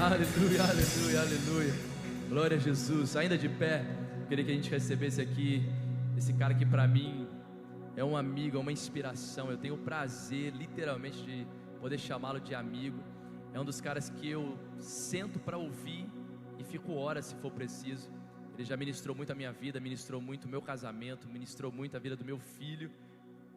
Aleluia, aleluia, aleluia. Glória a Jesus. Ainda de pé, queria que a gente recebesse aqui esse cara que para mim é um amigo, é uma inspiração. Eu tenho o prazer, literalmente, de poder chamá-lo de amigo. É um dos caras que eu sento para ouvir e fico horas se for preciso. Ele já ministrou muito a minha vida, ministrou muito o meu casamento, ministrou muito a vida do meu filho.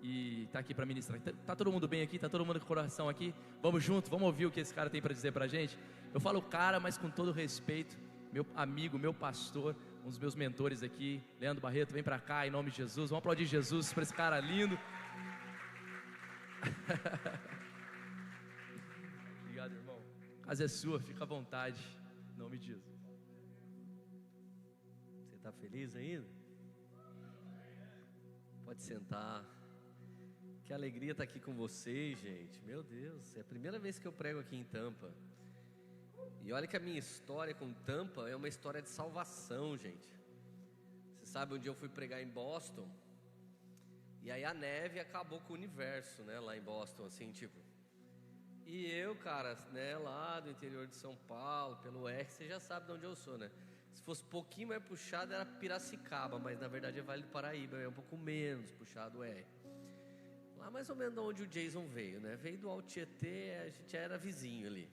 E está aqui para ministrar. Tá todo mundo bem aqui? Tá todo mundo com o coração aqui? Vamos junto, vamos ouvir o que esse cara tem para dizer para a gente. Eu falo cara, mas com todo respeito. Meu amigo, meu pastor, um dos meus mentores aqui, Leandro Barreto, vem para cá em nome de Jesus. Vamos aplaudir Jesus para esse cara lindo. Obrigado, irmão. A casa é sua, fica à vontade, em nome de Jesus. Você está feliz ainda? Pode sentar. Que alegria estar aqui com vocês, gente. Meu Deus, é a primeira vez que eu prego aqui em Tampa. E olha que a minha história com Tampa é uma história de salvação, gente. Você sabe, um dia eu fui pregar em Boston, e aí a neve acabou com o universo, né, lá em Boston, assim, tipo. E eu, cara, né, lá do interior de São Paulo, pelo R, você já sabe de onde eu sou, né? Se fosse um pouquinho mais puxado era Piracicaba, mas na verdade é Vale do Paraíba, é um pouco menos puxado o R. Lá mais ou menos de onde o Jason veio, né? Veio do Alto Tietê, a gente já era vizinho ali.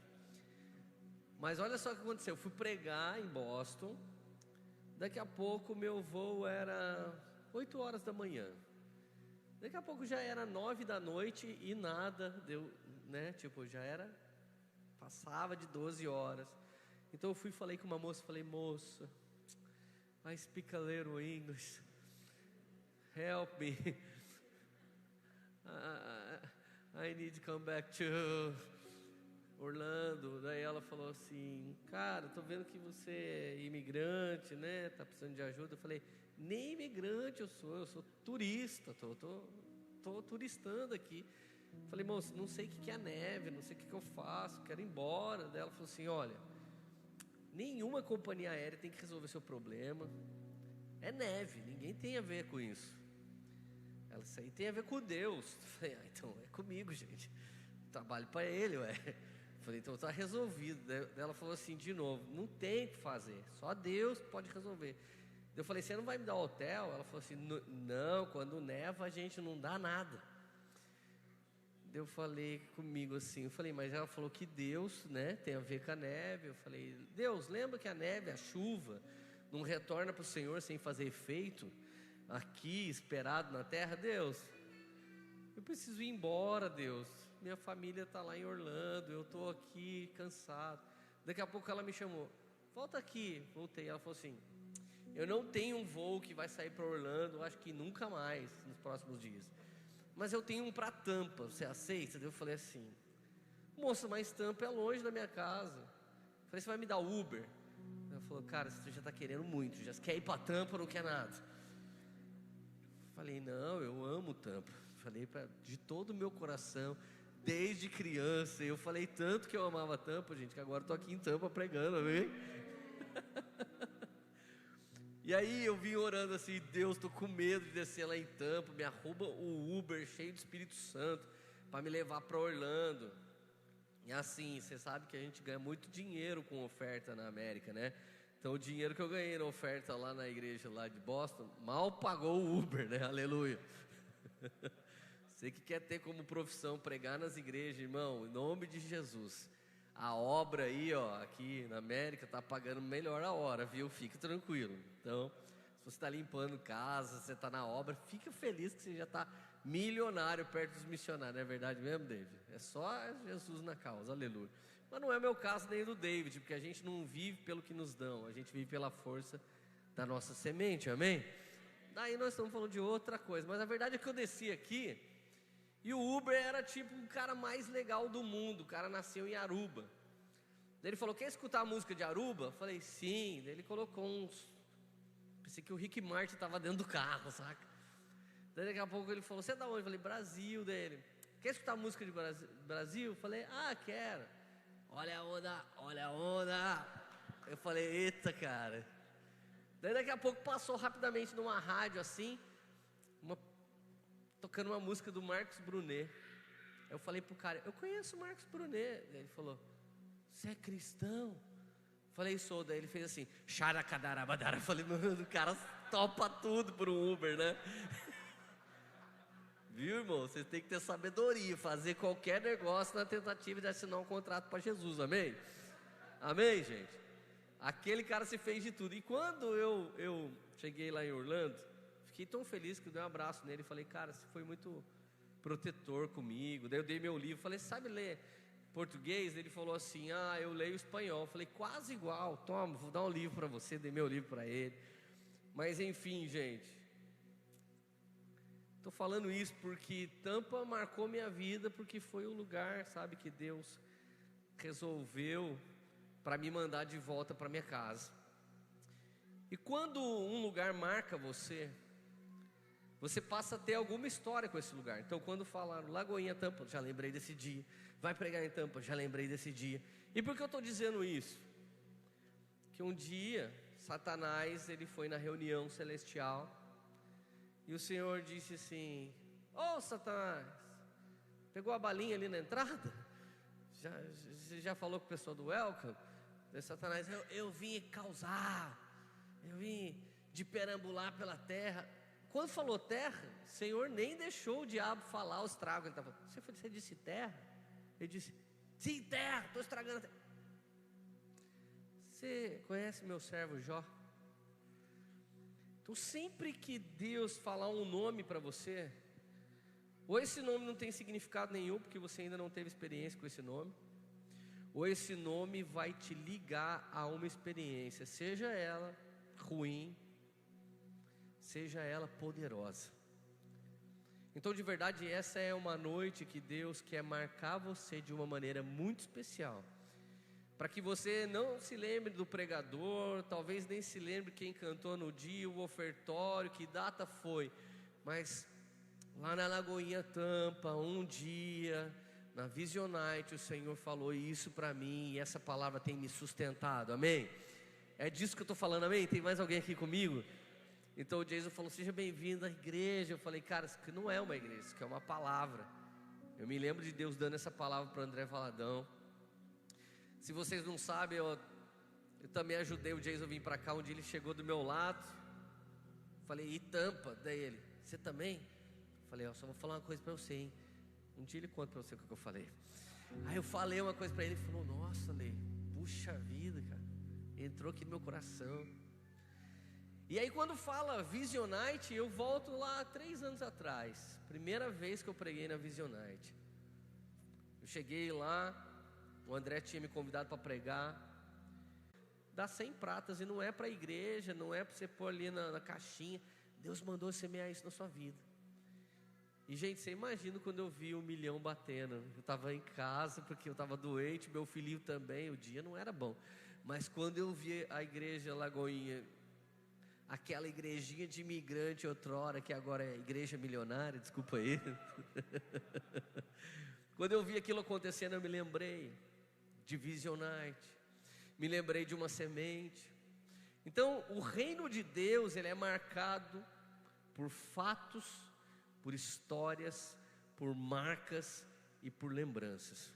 Mas olha só o que aconteceu, eu fui pregar em Boston. Daqui a pouco meu voo era 8 horas da manhã. Daqui a pouco já era 9 da noite e nada, deu, né? Tipo, já era, passava de 12 horas. Então eu fui e falei com uma moça, falei, moça, I speak a little English, help me. I need to come back to Orlando. Daí ela falou assim, cara, tô vendo que você é imigrante, né? Tá precisando de ajuda. Eu falei, nem imigrante eu sou turista, tô turistando aqui. Falei, moça, não sei o que é a neve, não sei o que eu faço, quero ir embora. Daí ela falou assim, olha, nenhuma companhia aérea tem que resolver seu problema. É neve, ninguém tem a ver com isso. Ela, isso aí tem a ver com Deus. Eu falei, então é comigo, gente. Trabalho para Ele, ué. Eu falei, então tá resolvido. Daí ela falou assim de novo, não tem o que fazer, só Deus pode resolver. Eu falei, você não vai me dar hotel? Ela falou assim, não, quando neva a gente não dá nada. Eu falei comigo assim, eu falei, mas ela falou que Deus, né, tem a ver com a neve. Eu falei, Deus, lembra que a neve, a chuva, não retorna para o Senhor sem fazer efeito? Aqui, esperado na terra, Deus, eu preciso ir embora, Deus, minha família está lá em Orlando, eu estou aqui cansado. Daqui a pouco ela me chamou, volta aqui. Voltei, ela falou assim, eu não tenho um voo que vai sair para Orlando, acho que nunca mais, nos próximos dias, mas eu tenho um para Tampa, você aceita? Eu falei assim, moça, mas Tampa é longe da minha casa. Eu falei, você vai me dar Uber? Ela falou, cara, você já está querendo muito, já quer ir para Tampa, não quer nada. Falei, não, eu amo Tampa. Falei de todo o meu coração, desde criança. Eu falei tanto que eu amava Tampa, gente, que agora estou aqui em Tampa pregando, amém? E aí eu vim orando assim, Deus, estou com medo de descer lá em Tampa, me arruba o Uber cheio de Espírito Santo para me levar para Orlando. E assim, você sabe que a gente ganha muito dinheiro com oferta na América, né? Então o dinheiro que eu ganhei na oferta lá na igreja lá de Boston, mal pagou o Uber, né? Aleluia. Você que quer ter como profissão pregar nas igrejas, irmão, em nome de Jesus, a obra aí, ó, aqui na América tá pagando melhor a hora, viu? Fique tranquilo. Então, se você está limpando casa, você está na obra, fica feliz que você já está milionário perto dos missionários. Não é verdade mesmo, David? É só Jesus na causa, aleluia. Mas não é meu caso nem do David, porque a gente não vive pelo que nos dão, a gente vive pela força da nossa semente, amém? Daí nós estamos falando de outra coisa, mas a verdade é que eu desci aqui e o Uber era tipo o cara mais legal do mundo. O cara nasceu em Aruba. Daí ele falou, quer escutar a música de Aruba? Eu falei, sim. Daí ele colocou uns, pensei que o Rick Martin estava dentro do carro, saca? Daí daqui a pouco ele falou, você é da onde? Eu falei, Brasil. Daí ele, quer escutar a música de Brasil? Eu falei, quero. Olha a onda, olha a onda. Eu falei, eita, cara. Daí daqui a pouco passou rapidamente numa rádio assim, tocando uma música do Marcos Brunet. Eu falei pro cara, eu conheço o Marcos Brunet. Ele falou, você é cristão? Falei, sou. Daí ele fez assim, xaracadarabadara. Falei, mano, o cara topa tudo por um Uber, né? Viu, irmão? Vocês têm que ter sabedoria, fazer qualquer negócio na tentativa de assinar um contrato para Jesus, amém? Amém, gente? Aquele cara se fez de tudo. E quando eu cheguei lá em Orlando, fiquei tão feliz que eu dei um abraço nele e falei, cara, você foi muito protetor comigo. Daí eu dei meu livro, falei, sabe ler português? Ele falou assim, eu leio espanhol. Falei, quase igual, toma, vou dar um livro para você. Dei meu livro para ele. Mas enfim, gente, estou falando isso porque Tampa marcou minha vida, porque foi o lugar, sabe, que Deus resolveu para me mandar de volta para minha casa. E quando um lugar marca você, você passa a ter alguma história com esse lugar. Então quando falaram Lagoinha Tampa, já lembrei desse dia. Vai pregar em Tampa, já lembrei desse dia. E por que eu estou dizendo isso? Que um dia Satanás, ele foi na reunião celestial e o Senhor disse assim, Satanás, pegou a balinha ali na entrada? Você já falou com o pessoal do Welcome? E Satanás, eu vim causar, eu vim de perambular pela terra. Quando falou terra, o Senhor nem deixou o diabo falar os tragos. Ele estava, você disse terra? Ele disse, sim, terra, estou estragando a terra. Você conhece meu servo Jó? Então sempre que Deus falar um nome para você, ou esse nome não tem significado nenhum, porque você ainda não teve experiência com esse nome, ou esse nome vai te ligar a uma experiência, seja ela ruim, seja ela poderosa. Então de verdade essa é uma noite que Deus quer marcar você de uma maneira muito especial, para que você não se lembre do pregador, talvez nem se lembre quem cantou no dia, o ofertório, que data foi, mas lá na Lagoinha Tampa, um dia, na Vision Night, o Senhor falou isso para mim, e essa palavra tem me sustentado, amém? É disso que eu estou falando, amém? Tem mais alguém aqui comigo? Então o Jason falou, seja bem-vindo à igreja. Eu falei, cara, isso aqui não é uma igreja, isso aqui é uma palavra. Eu me lembro de Deus dando essa palavra para André Valadão. Se vocês não sabem, eu também ajudei o Jason a vir para cá. Um dia ele chegou do meu lado, falei, e Tampa? Daí ele, você também? Falei, só vou falar uma coisa para você, hein? Um dia ele conta para você o que eu falei. Aí eu falei uma coisa para ele, ele falou, nossa, Lê, puxa vida, cara, entrou aqui no meu coração. E aí quando fala Vision Night, eu volto lá 3 anos atrás, primeira vez que eu preguei na Vision Night. Eu cheguei lá, o André tinha me convidado para pregar, dá 100 pratas, e não é para a igreja, não é para você pôr ali na caixinha. Deus mandou semear isso na sua vida. E gente, você imagina quando eu vi 1 milhão batendo. Eu estava em casa porque eu estava doente, meu filhinho também, o dia não era bom. Mas quando eu vi a igreja Lagoinha, aquela igrejinha de imigrante outrora, que agora é igreja milionária, desculpa aí. Quando eu vi aquilo acontecendo, eu me lembrei de Vision Night, me lembrei de uma semente. Então o reino de Deus, ele é marcado por fatos, por histórias, por marcas e por lembranças.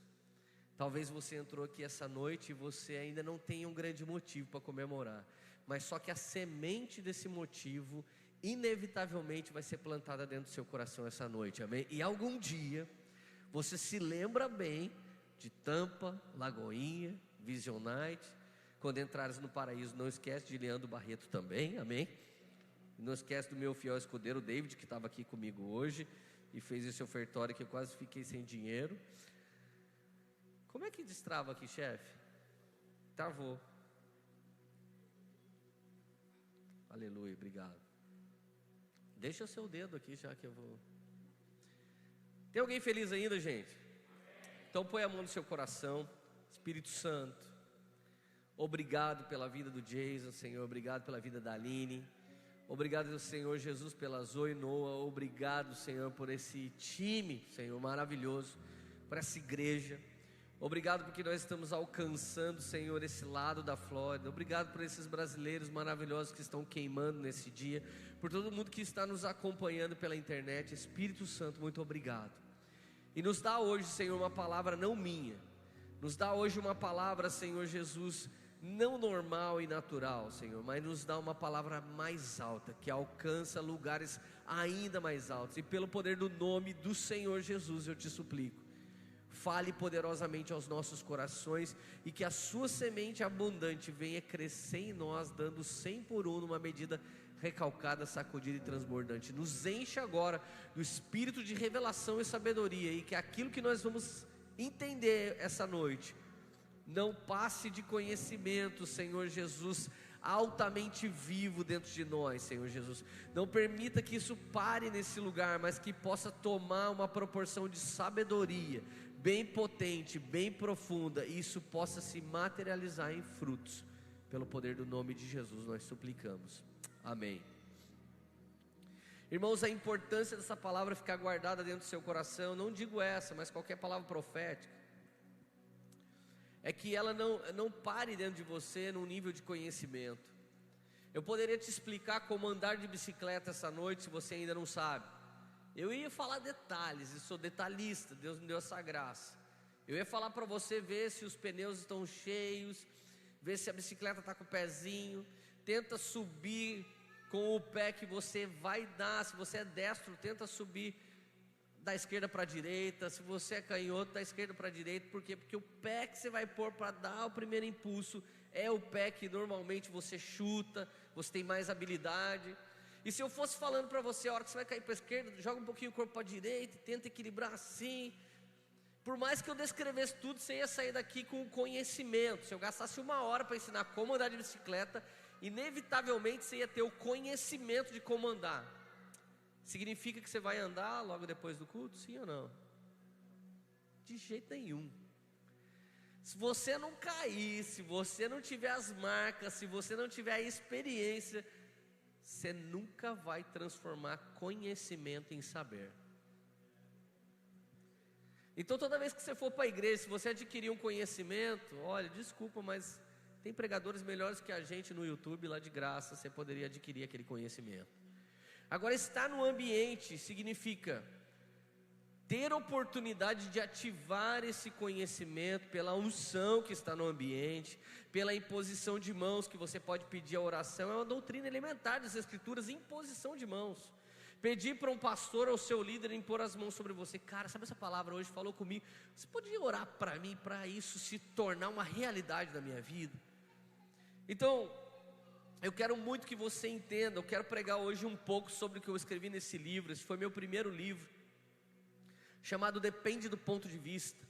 Talvez você entrou aqui essa noite e você ainda não tenha um grande motivo para comemorar, mas só que a semente desse motivo inevitavelmente vai ser plantada dentro do seu coração essa noite, amém? E algum dia você se lembra bem de Tampa, Lagoinha, Vision Night. Quando entrares no paraíso, não esquece de Leandro Barreto também, amém? Não esquece do meu fiel escudeiro David, que estava aqui comigo hoje e fez esse ofertório que eu quase fiquei sem dinheiro. Como é que destrava aqui, chefe? Travou. Aleluia, obrigado. Deixa o seu dedo aqui, já que eu vou. Tem alguém feliz ainda, gente? Então põe a mão no seu coração. Espírito Santo, obrigado pela vida do Jason, Senhor. Obrigado pela vida da Aline. Obrigado, Senhor Jesus, pela Zoe Noah. Obrigado, Senhor, por esse time, Senhor, maravilhoso, por essa igreja. Obrigado porque nós estamos alcançando, Senhor, esse lado da Flórida. Obrigado por esses brasileiros maravilhosos que estão queimando nesse dia, por todo mundo que está nos acompanhando pela internet. Espírito Santo, muito obrigado. E nos dá hoje, Senhor, uma palavra não minha, Nos dá hoje uma palavra, Senhor Jesus, não normal e natural, Senhor, mas nos dá uma palavra mais alta, que alcança lugares ainda mais altos. E pelo poder do nome do Senhor Jesus, eu te suplico, fale poderosamente aos nossos corações, e que a sua semente abundante venha crescer em nós, dando 100 por 1 numa medida recalcada, sacudida e transbordante. Nos enche agora do espírito de revelação e sabedoria, e que aquilo que nós vamos entender essa noite não passe de conhecimento, Senhor Jesus, altamente vivo dentro de nós, Senhor Jesus. Não permita que isso pare nesse lugar, mas que possa tomar uma proporção de sabedoria bem potente, bem profunda, e isso possa se materializar em frutos. Pelo poder do nome de Jesus nós suplicamos, amém. Irmãos, a importância dessa palavra ficar guardada dentro do seu coração, não digo essa, mas qualquer palavra profética, é que ela não pare dentro de você num nível de conhecimento. Eu poderia te explicar como andar de bicicleta essa noite, se você ainda não sabe. Eu ia falar detalhes, eu sou detalhista, Deus me deu essa graça. Eu ia falar para você ver se os pneus estão cheios, ver se a bicicleta está com o pezinho. Tenta subir com o pé que você vai dar. Se você é destro, tenta subir da esquerda para a direita. Se você é canhoto, da esquerda para a direita. Por quê? Porque o pé que você vai pôr para dar o primeiro impulso é o pé que normalmente você chuta, você tem mais habilidade. E se eu fosse falando para você, a hora que você vai cair para a esquerda, joga um pouquinho o corpo para a direita, tenta equilibrar assim. Por mais que eu descrevesse tudo, você ia sair daqui com conhecimento. Se eu gastasse 1 hora para ensinar como andar de bicicleta, inevitavelmente você ia ter o conhecimento de como andar. Significa que você vai andar logo depois do culto? Sim ou não? De jeito nenhum. Se você não cair, se você não tiver as marcas, se você não tiver a experiência, você nunca vai transformar conhecimento em saber. Então toda vez que você for para a igreja, se você adquirir um conhecimento, olha, desculpa, mas tem pregadores melhores que a gente no YouTube, lá de graça, você poderia adquirir aquele conhecimento. Agora, estar no ambiente significa ter oportunidade de ativar esse conhecimento pela unção que está no ambiente, pela imposição de mãos que você pode pedir a oração. É uma doutrina elementar das Escrituras, imposição de mãos. Pedir para um pastor ou seu líder impor as mãos sobre você. Cara, sabe essa palavra hoje falou comigo? Você poderia orar para mim, para isso se tornar uma realidade na minha vida? Então, eu quero muito que você entenda. Eu quero pregar hoje um pouco sobre o que eu escrevi nesse livro. Esse foi meu primeiro livro, chamado Depende do Ponto de Vista.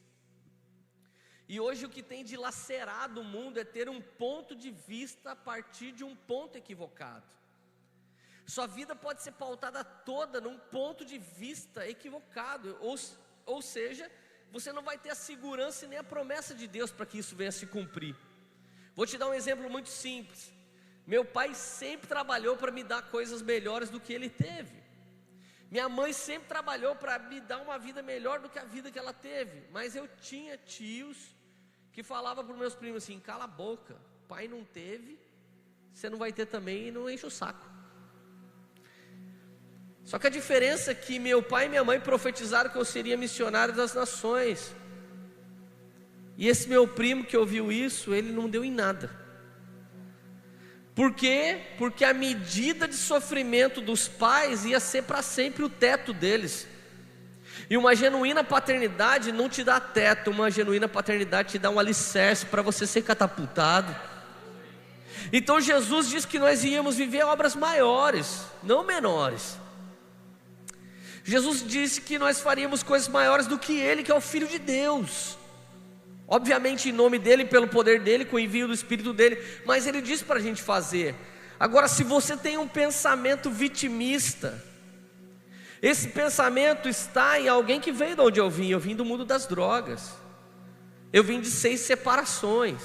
E hoje o que tem dilacerado o mundo é ter um ponto de vista a partir de um ponto equivocado. Sua vida pode ser pautada toda num ponto de vista equivocado, ou seja, você não vai ter a segurança e nem a promessa de Deus para que isso venha a se cumprir. Vou te dar um exemplo muito simples. Meu pai sempre trabalhou para me dar coisas melhores do que ele teve. Minha mãe sempre trabalhou para me dar uma vida melhor do que a vida que ela teve. Mas eu tinha tios que falavam para os meus primos assim: cala a boca, pai não teve, você não vai ter também, e não enche o saco. Só que a diferença é que meu pai e minha mãe profetizaram que eu seria missionário das nações. E esse meu primo que ouviu isso, ele não deu em nada. Por quê? Porque a medida de sofrimento dos pais ia ser para sempre o teto deles. E uma genuína paternidade não te dá teto, uma genuína paternidade te dá um alicerce para você ser catapultado. Então Jesus disse que nós íamos viver obras maiores, não menores. Jesus disse que nós faríamos coisas maiores do que Ele, que é o Filho de Deus. Obviamente em nome dEle, pelo poder dEle, com o envio do Espírito dEle. Mas Ele disse para a gente fazer. Agora, se você tem um pensamento vitimista, esse pensamento está em alguém que veio de onde eu vim. Eu vim do mundo das drogas. Eu vim de 6 separações.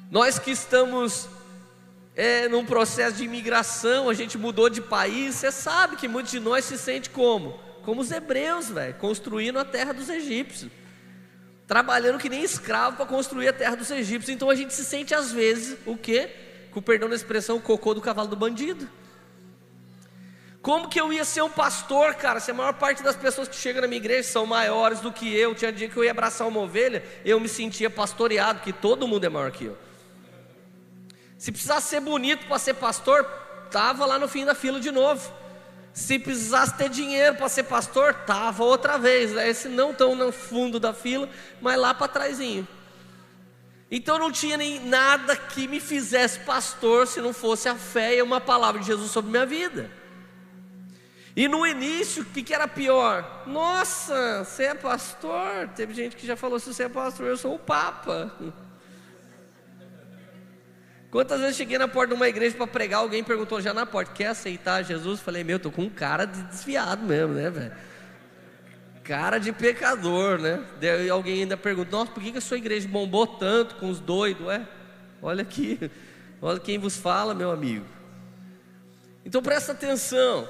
Nós que estamos num processo de imigração, a gente mudou de país. Você sabe que muitos de nós se sentem como os hebreus, construindo a terra dos egípcios, trabalhando que nem escravo para construir a terra dos egípcios. Então a gente se sente às vezes, o quê? Com perdão da expressão, o cocô do cavalo do bandido. Como que eu ia ser um pastor, cara, se a maior parte das pessoas que chegam na minha igreja são maiores do que eu? Tinha dia que eu ia abraçar uma ovelha, eu me sentia pastoreado, que todo mundo é maior que eu. Se precisasse ser bonito para ser pastor, estava lá no fim da fila de novo. Se precisasse ter dinheiro para ser pastor, estava outra vez, né? Esse não tão no fundo da fila, mas lá para trásinho. Então não tinha nem nada que me fizesse pastor se não fosse a fé e uma palavra de Jesus sobre minha vida. E no início, o que era pior? Nossa, você é pastor? Teve gente que já falou, se você é pastor, eu sou o Papa. Quantas vezes cheguei na porta de uma igreja para pregar, alguém perguntou já na porta, quer aceitar Jesus? Falei, meu, tô com um cara de desviado mesmo, né, velho? Cara de pecador, né? Daí alguém ainda pergunta, nossa, por que a sua igreja bombou tanto com os doidos? Olha aqui, olha quem vos fala, meu amigo. Então presta atenção.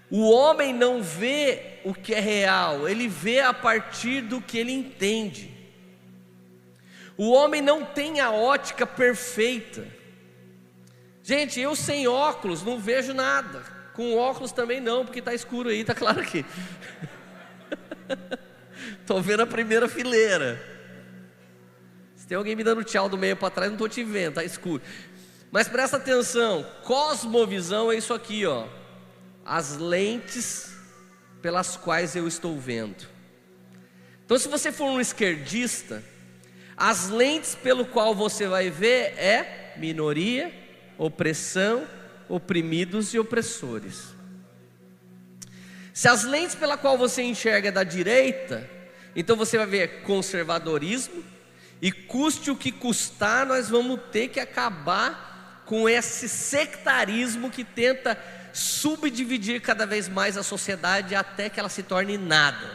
O homem não vê o que é real, ele vê a partir do que ele entende. O homem não tem a ótica perfeita. Gente, eu sem óculos não vejo nada. Com óculos também não, porque está escuro aí, está claro aqui. Estou vendo a primeira fileira. Se tem alguém me dando tchau do meio para trás, não estou te vendo, está escuro. Mas presta atenção, cosmovisão é isso aqui, ó. As lentes pelas quais eu estou vendo. Então, se você for um esquerdista, as lentes pelo qual você vai ver é minoria, opressão, oprimidos e opressores. Se as lentes pela qual você enxerga é da direita, então você vai ver conservadorismo, e custe o que custar, nós vamos ter que acabar com esse sectarismo que tenta subdividir cada vez mais a sociedade até que ela se torne nada.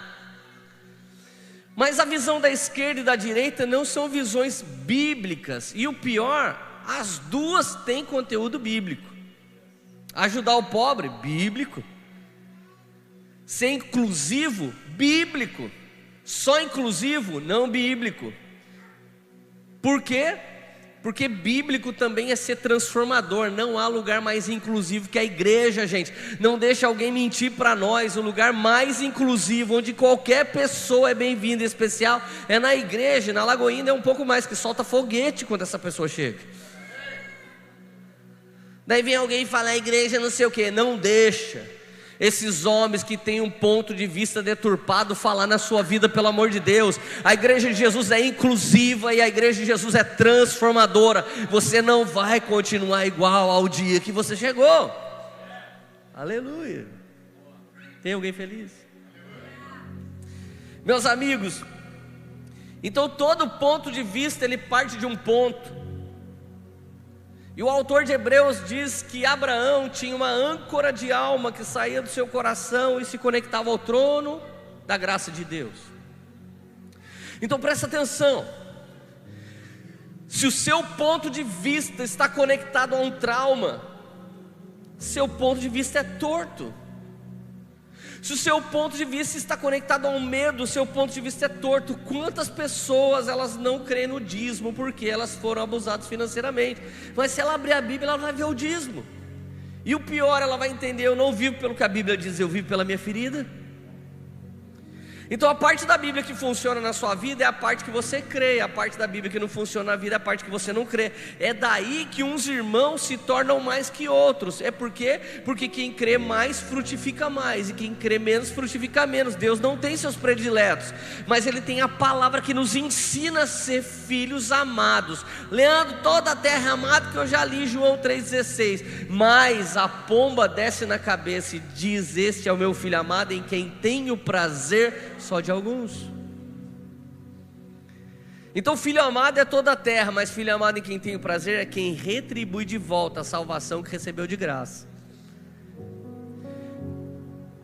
Mas a visão da esquerda e da direita não são visões bíblicas, e o pior, as duas têm conteúdo bíblico. Ajudar o pobre, bíblico. Ser inclusivo, bíblico. Só inclusivo, não bíblico. Por quê? Porque bíblico também é ser transformador. Não há lugar mais inclusivo que a igreja, gente. Não deixa alguém mentir para nós. O lugar mais inclusivo, onde qualquer pessoa é bem-vinda, especial, é na igreja. Na Lagoinha é um pouco mais, que solta foguete quando essa pessoa chega. Daí vem alguém e fala, a igreja não sei o que. Não deixa esses homens que têm um ponto de vista deturpado falar na sua vida, pelo amor de Deus. A igreja de Jesus é inclusiva e a igreja de Jesus é transformadora. Você não vai continuar igual ao dia que você chegou. Aleluia. Tem alguém feliz? Meus amigos, então todo ponto de vista ele parte de um ponto. E o autor de Hebreus diz que Abraão tinha uma âncora de alma que saía do seu coração e se conectava ao trono da graça de Deus. Então presta atenção. Se o seu ponto de vista está conectado a um trauma, seu ponto de vista é torto. Se o seu ponto de vista está conectado a um medo, o seu ponto de vista é torto. Quantas pessoas elas não creem no dízimo porque elas foram abusadas financeiramente? Mas se ela abrir a Bíblia, ela vai ver o dízimo. E o pior, ela vai entender, eu não vivo pelo que a Bíblia diz, eu vivo pela minha ferida. Então a parte da Bíblia que funciona na sua vida é a parte que você crê. A parte da Bíblia que não funciona na vida é a parte que você não crê. É daí que uns irmãos se tornam mais que outros. É por quê? Porque quem crê mais frutifica mais, e quem crê menos frutifica menos. Deus não tem seus prediletos, mas Ele tem a palavra que nos ensina a ser filhos amados. Leandro, toda a terra é amada, que eu já li João 3,16. Mas a pomba desce na cabeça e diz, este é o meu filho amado, em quem tenho prazer só de alguns. Então filho amado é toda a terra, mas filho amado em quem tem o prazer é quem retribui de volta a salvação que recebeu de graça.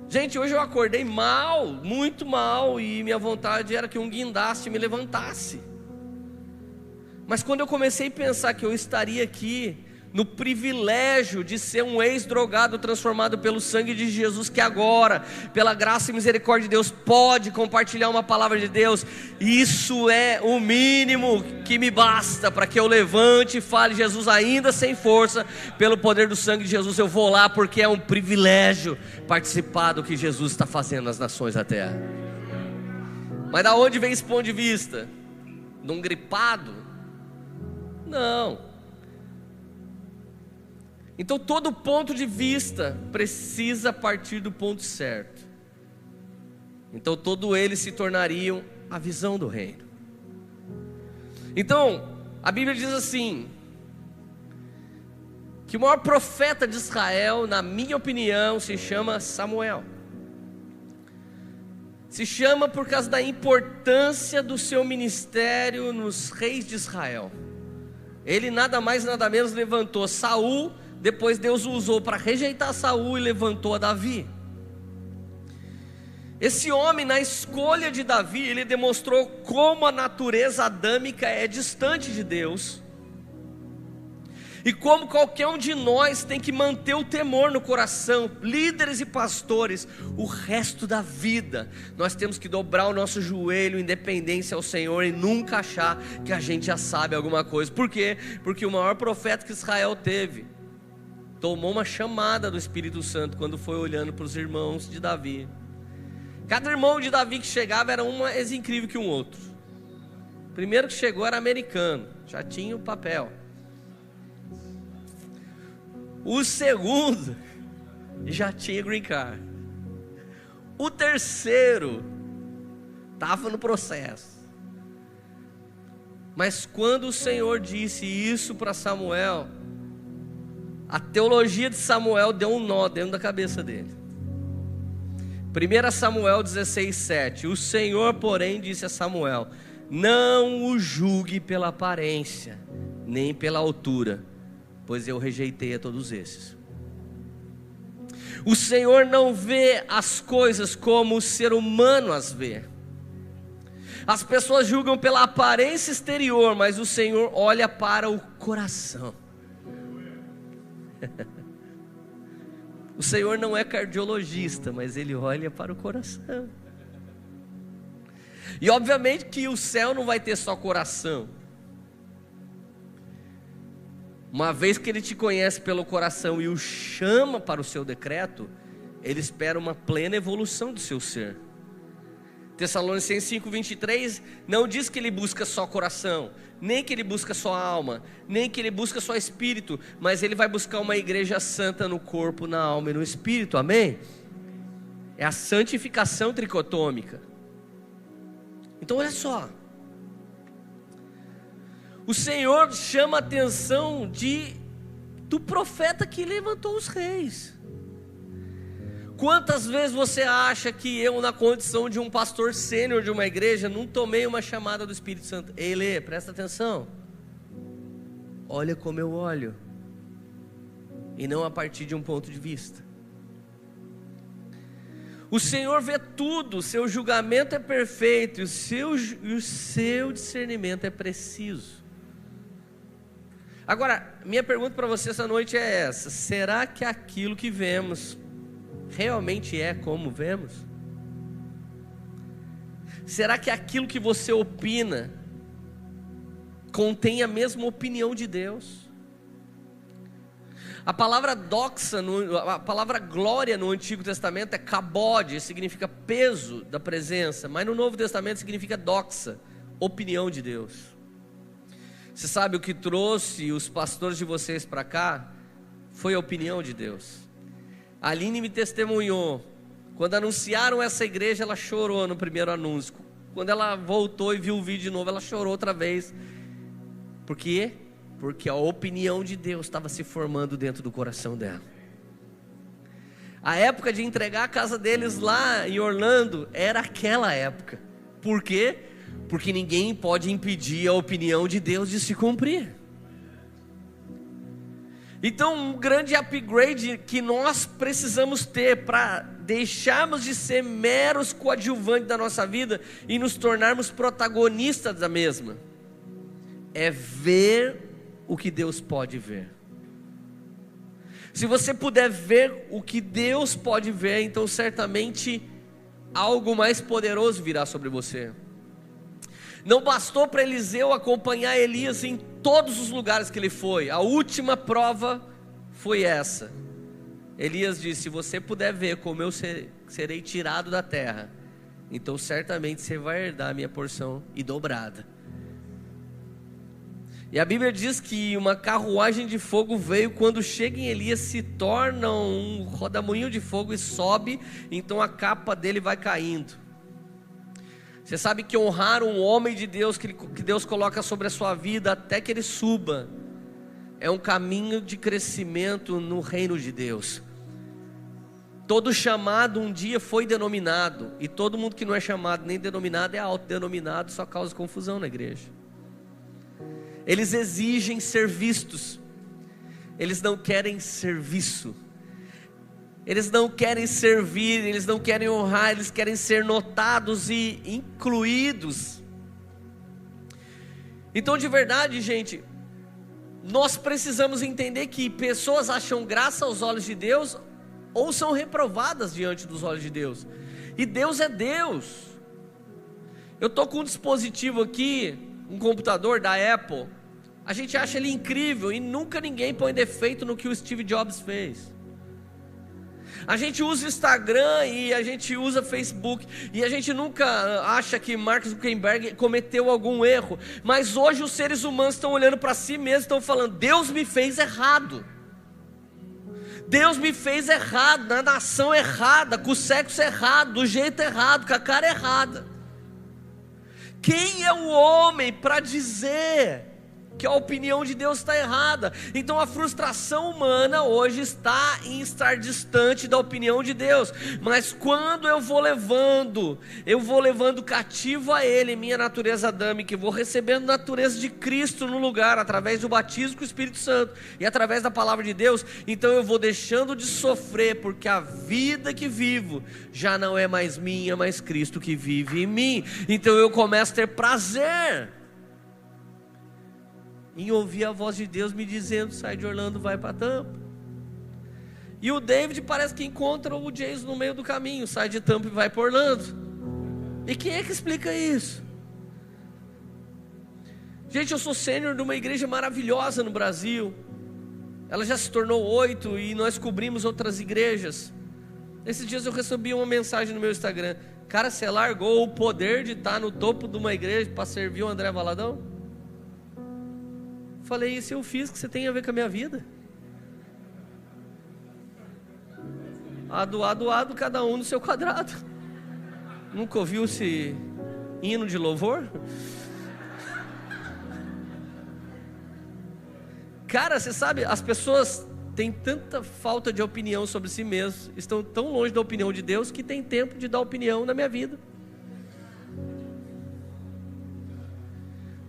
Gente, hoje eu acordei mal, muito mal, e minha vontade era que um guindaste me levantasse. Mas quando eu comecei a pensar que eu estaria aqui no privilégio de ser um ex-drogado transformado pelo sangue de Jesus, que agora, pela graça e misericórdia de Deus, pode compartilhar uma palavra de Deus. Isso é o mínimo que me basta para que eu levante e fale Jesus ainda sem força, pelo poder do sangue de Jesus. Eu vou lá porque é um privilégio participar do que Jesus está fazendo nas nações da terra. Mas da onde vem esse ponto de vista? De um gripado? Não. Então todo ponto de vista precisa partir do ponto certo. Então todos eles se tornariam a visão do reino. Então a Bíblia diz assim, que o maior profeta de Israel, na minha opinião, se chama Samuel. Se chama por causa da importância do seu ministério nos reis de Israel. Ele nada mais nada menos levantou Saul. Depois Deus o usou para rejeitar Saul e levantou a Davi. Esse homem, na escolha de Davi, ele demonstrou como a natureza adâmica é distante de Deus, e como qualquer um de nós tem que manter o temor no coração. Líderes e pastores, o resto da vida nós temos que dobrar o nosso joelho em dependência ao Senhor e nunca achar que a gente já sabe alguma coisa. Por quê? Porque o maior profeta que Israel teve tomou uma chamada do Espírito Santo quando foi olhando para os irmãos de Davi. Cada irmão de Davi que chegava era um mais incrível que um outro. O primeiro que chegou era americano, já tinha o papel. O segundo já tinha green card. O terceiro estava no processo. Mas quando o Senhor disse isso para Samuel, a teologia de Samuel deu um nó dentro da cabeça dele. 1 Samuel 16:7. O Senhor, porém, disse a Samuel: não o julgue pela aparência, nem pela altura, pois eu rejeitei a todos esses. O Senhor não vê as coisas como o ser humano as vê. As pessoas julgam pela aparência exterior, mas o Senhor olha para o coração. O Senhor não é cardiologista, mas Ele olha para o coração. E obviamente que o céu não vai ter só coração. Uma vez que Ele te conhece pelo coração e o chama para o seu decreto, Ele espera uma plena evolução do seu ser. Tessalonicenses 5:23 não diz que Ele busca só coração, nem que Ele busca só alma, nem que Ele busca só espírito, mas Ele vai buscar uma igreja santa no corpo, na alma e no espírito, amém? É a santificação tricotômica. Então olha só, o Senhor chama a atenção do profeta que levantou os reis. Quantas vezes você acha que eu, na condição de um pastor sênior de uma igreja, não tomei uma chamada do Espírito Santo? Ei, Lê, presta atenção. Olha como eu olho, e não a partir de um ponto de vista. O Senhor vê tudo, o seu julgamento é perfeito, e o seu discernimento é preciso. Agora, minha pergunta para você essa noite é essa: será que aquilo que vemos realmente é como vemos? Será que aquilo que você opina contém a mesma opinião de Deus? A palavra doxa, a palavra glória no Antigo Testamento é kabod, significa peso da presença, mas no Novo Testamento significa doxa, opinião de Deus. Você sabe o que trouxe os pastores de vocês para cá? Foi a opinião de Deus. A Aline me testemunhou, quando anunciaram essa igreja, ela chorou no primeiro anúncio. Quando ela voltou e viu o vídeo de novo, ela chorou outra vez. Por quê? Porque a opinião de Deus estava se formando dentro do coração dela. A época de entregar a casa deles lá em Orlando era aquela época. Por quê? Porque ninguém pode impedir a opinião de Deus de se cumprir. Então, um grande upgrade que nós precisamos ter para deixarmos de ser meros coadjuvantes da nossa vida e nos tornarmos protagonistas da mesma, é ver o que Deus pode ver. Se você puder ver o que Deus pode ver, então certamente algo mais poderoso virá sobre você. Não bastou para Eliseu acompanhar Elias em todos os lugares que ele foi. A última prova foi essa. Elias disse: se você puder ver como eu serei tirado da terra, então certamente você vai herdar a minha porção e dobrada. E a Bíblia diz que uma carruagem de fogo veio, quando chega em Elias se torna um rodamuinho de fogo e sobe, então a capa dele vai caindo. Você sabe que honrar um homem de Deus, que Deus coloca sobre a sua vida até que ele suba, é um caminho de crescimento no reino de Deus. Todo chamado um dia foi denominado, e todo mundo que não é chamado nem denominado é autodenominado, só causa confusão na igreja. Eles exigem ser vistos, eles não querem serviço, eles não querem servir, eles não querem honrar, eles querem ser notados e incluídos. Então, de verdade, gente, nós precisamos entender que pessoas acham graça aos olhos de Deus ou são reprovadas diante dos olhos de Deus, e Deus é Deus. Eu estou com um dispositivo aqui, um computador da Apple. A gente acha ele incrível e nunca ninguém põe defeito no que o Steve Jobs fez. A gente usa o Instagram e a gente usa Facebook e a gente nunca acha que Mark Zuckerberg cometeu algum erro. Mas hoje os seres humanos estão olhando para si mesmos e estão falando: Deus me fez errado. Deus me fez errado, na nação errada, com o sexo errado, do jeito errado, com a cara errada. Quem é o homem para dizer que a opinião de Deus está errada? Então a frustração humana hoje está em estar distante da opinião de Deus. Mas quando eu vou levando cativo a Ele, minha natureza adâmica, e vou recebendo a natureza de Cristo no lugar, através do batismo com o Espírito Santo e através da palavra de Deus, então eu vou deixando de sofrer, porque a vida que vivo já não é mais minha, mas Cristo que vive em mim. Então eu começo a ter prazer em ouvir a voz de Deus me dizendo: sai de Orlando, vai para Tampa. E o David parece que encontra o Jason no meio do caminho, sai de Tampa e vai para Orlando. E quem é que explica isso? Gente, eu sou sênior de uma igreja maravilhosa no Brasil. Ela já se tornou 8 e nós cobrimos outras igrejas. Esses dias eu recebi uma mensagem no meu Instagram: cara, você largou o poder de estar no topo de uma igreja para servir o André Valadão? Falei: isso eu fiz, que você tem a ver com a minha vida? Ado, cada um no seu quadrado. Nunca ouviu esse hino de louvor? Cara, você sabe, as pessoas têm tanta falta de opinião sobre si mesmas, estão tão longe da opinião de Deus, que tem tempo de dar opinião na minha vida.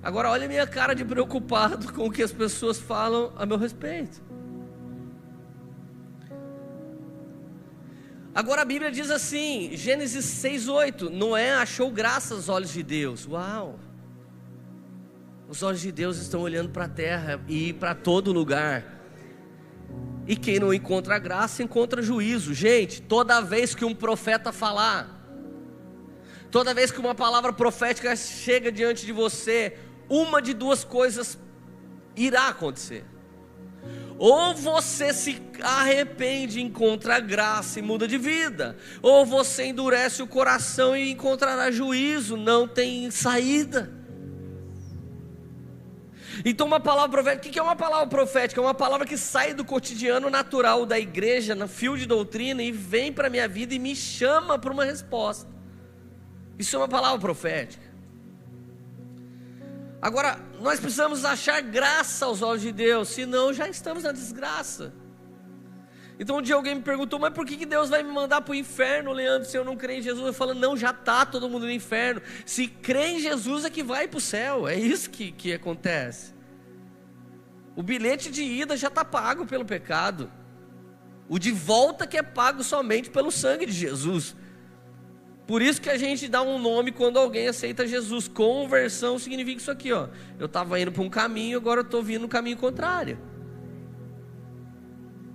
Agora olha a minha cara de preocupado com o que as pessoas falam a meu respeito. Agora a Bíblia diz assim, Gênesis 6:8, Noé achou graça aos olhos de Deus. Uau! Os olhos de Deus estão olhando para a terra e para todo lugar. E quem não encontra graça, encontra juízo. Gente, toda vez que um profeta falar, toda vez que uma palavra profética chega diante de você, uma de duas coisas irá acontecer: ou você se arrepende, encontra graça e muda de vida, ou você endurece o coração e encontrará juízo. Não tem saída. Então uma palavra profética, o que é uma palavra profética? É uma palavra que sai do cotidiano natural da igreja, no fio de doutrina, e vem para a minha vida e me chama para uma resposta. Isso é uma palavra profética. Agora, nós precisamos achar graça aos olhos de Deus, senão já estamos na desgraça. Então um dia alguém me perguntou: mas por que Deus vai me mandar para o inferno, Leandro, se eu não crer em Jesus? Eu falo: não, já está todo mundo no inferno. Se crê em Jesus é que vai para o céu. É isso que acontece. O bilhete de ida já está pago pelo pecado. O de volta que é pago somente pelo sangue de Jesus. Por isso que a gente dá um nome quando alguém aceita Jesus. Conversão significa isso aqui, ó. Eu estava indo para um caminho, agora eu estou vindo no caminho contrário.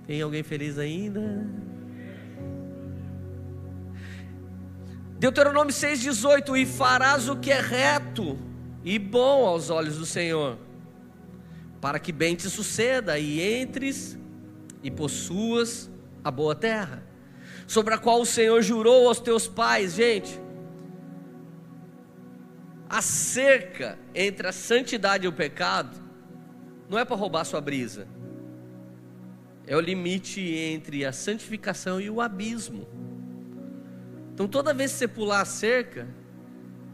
Tem alguém feliz ainda? Deuteronômio 6,18: e farás o que é reto e bom aos olhos do Senhor, para que bem te suceda e entres e possuas a boa terra, sobre a qual o Senhor jurou aos teus pais. Gente, a cerca entre a santidade e o pecado não é para roubar sua brisa, é o limite entre a santificação e o abismo. Então toda vez que você pular a cerca,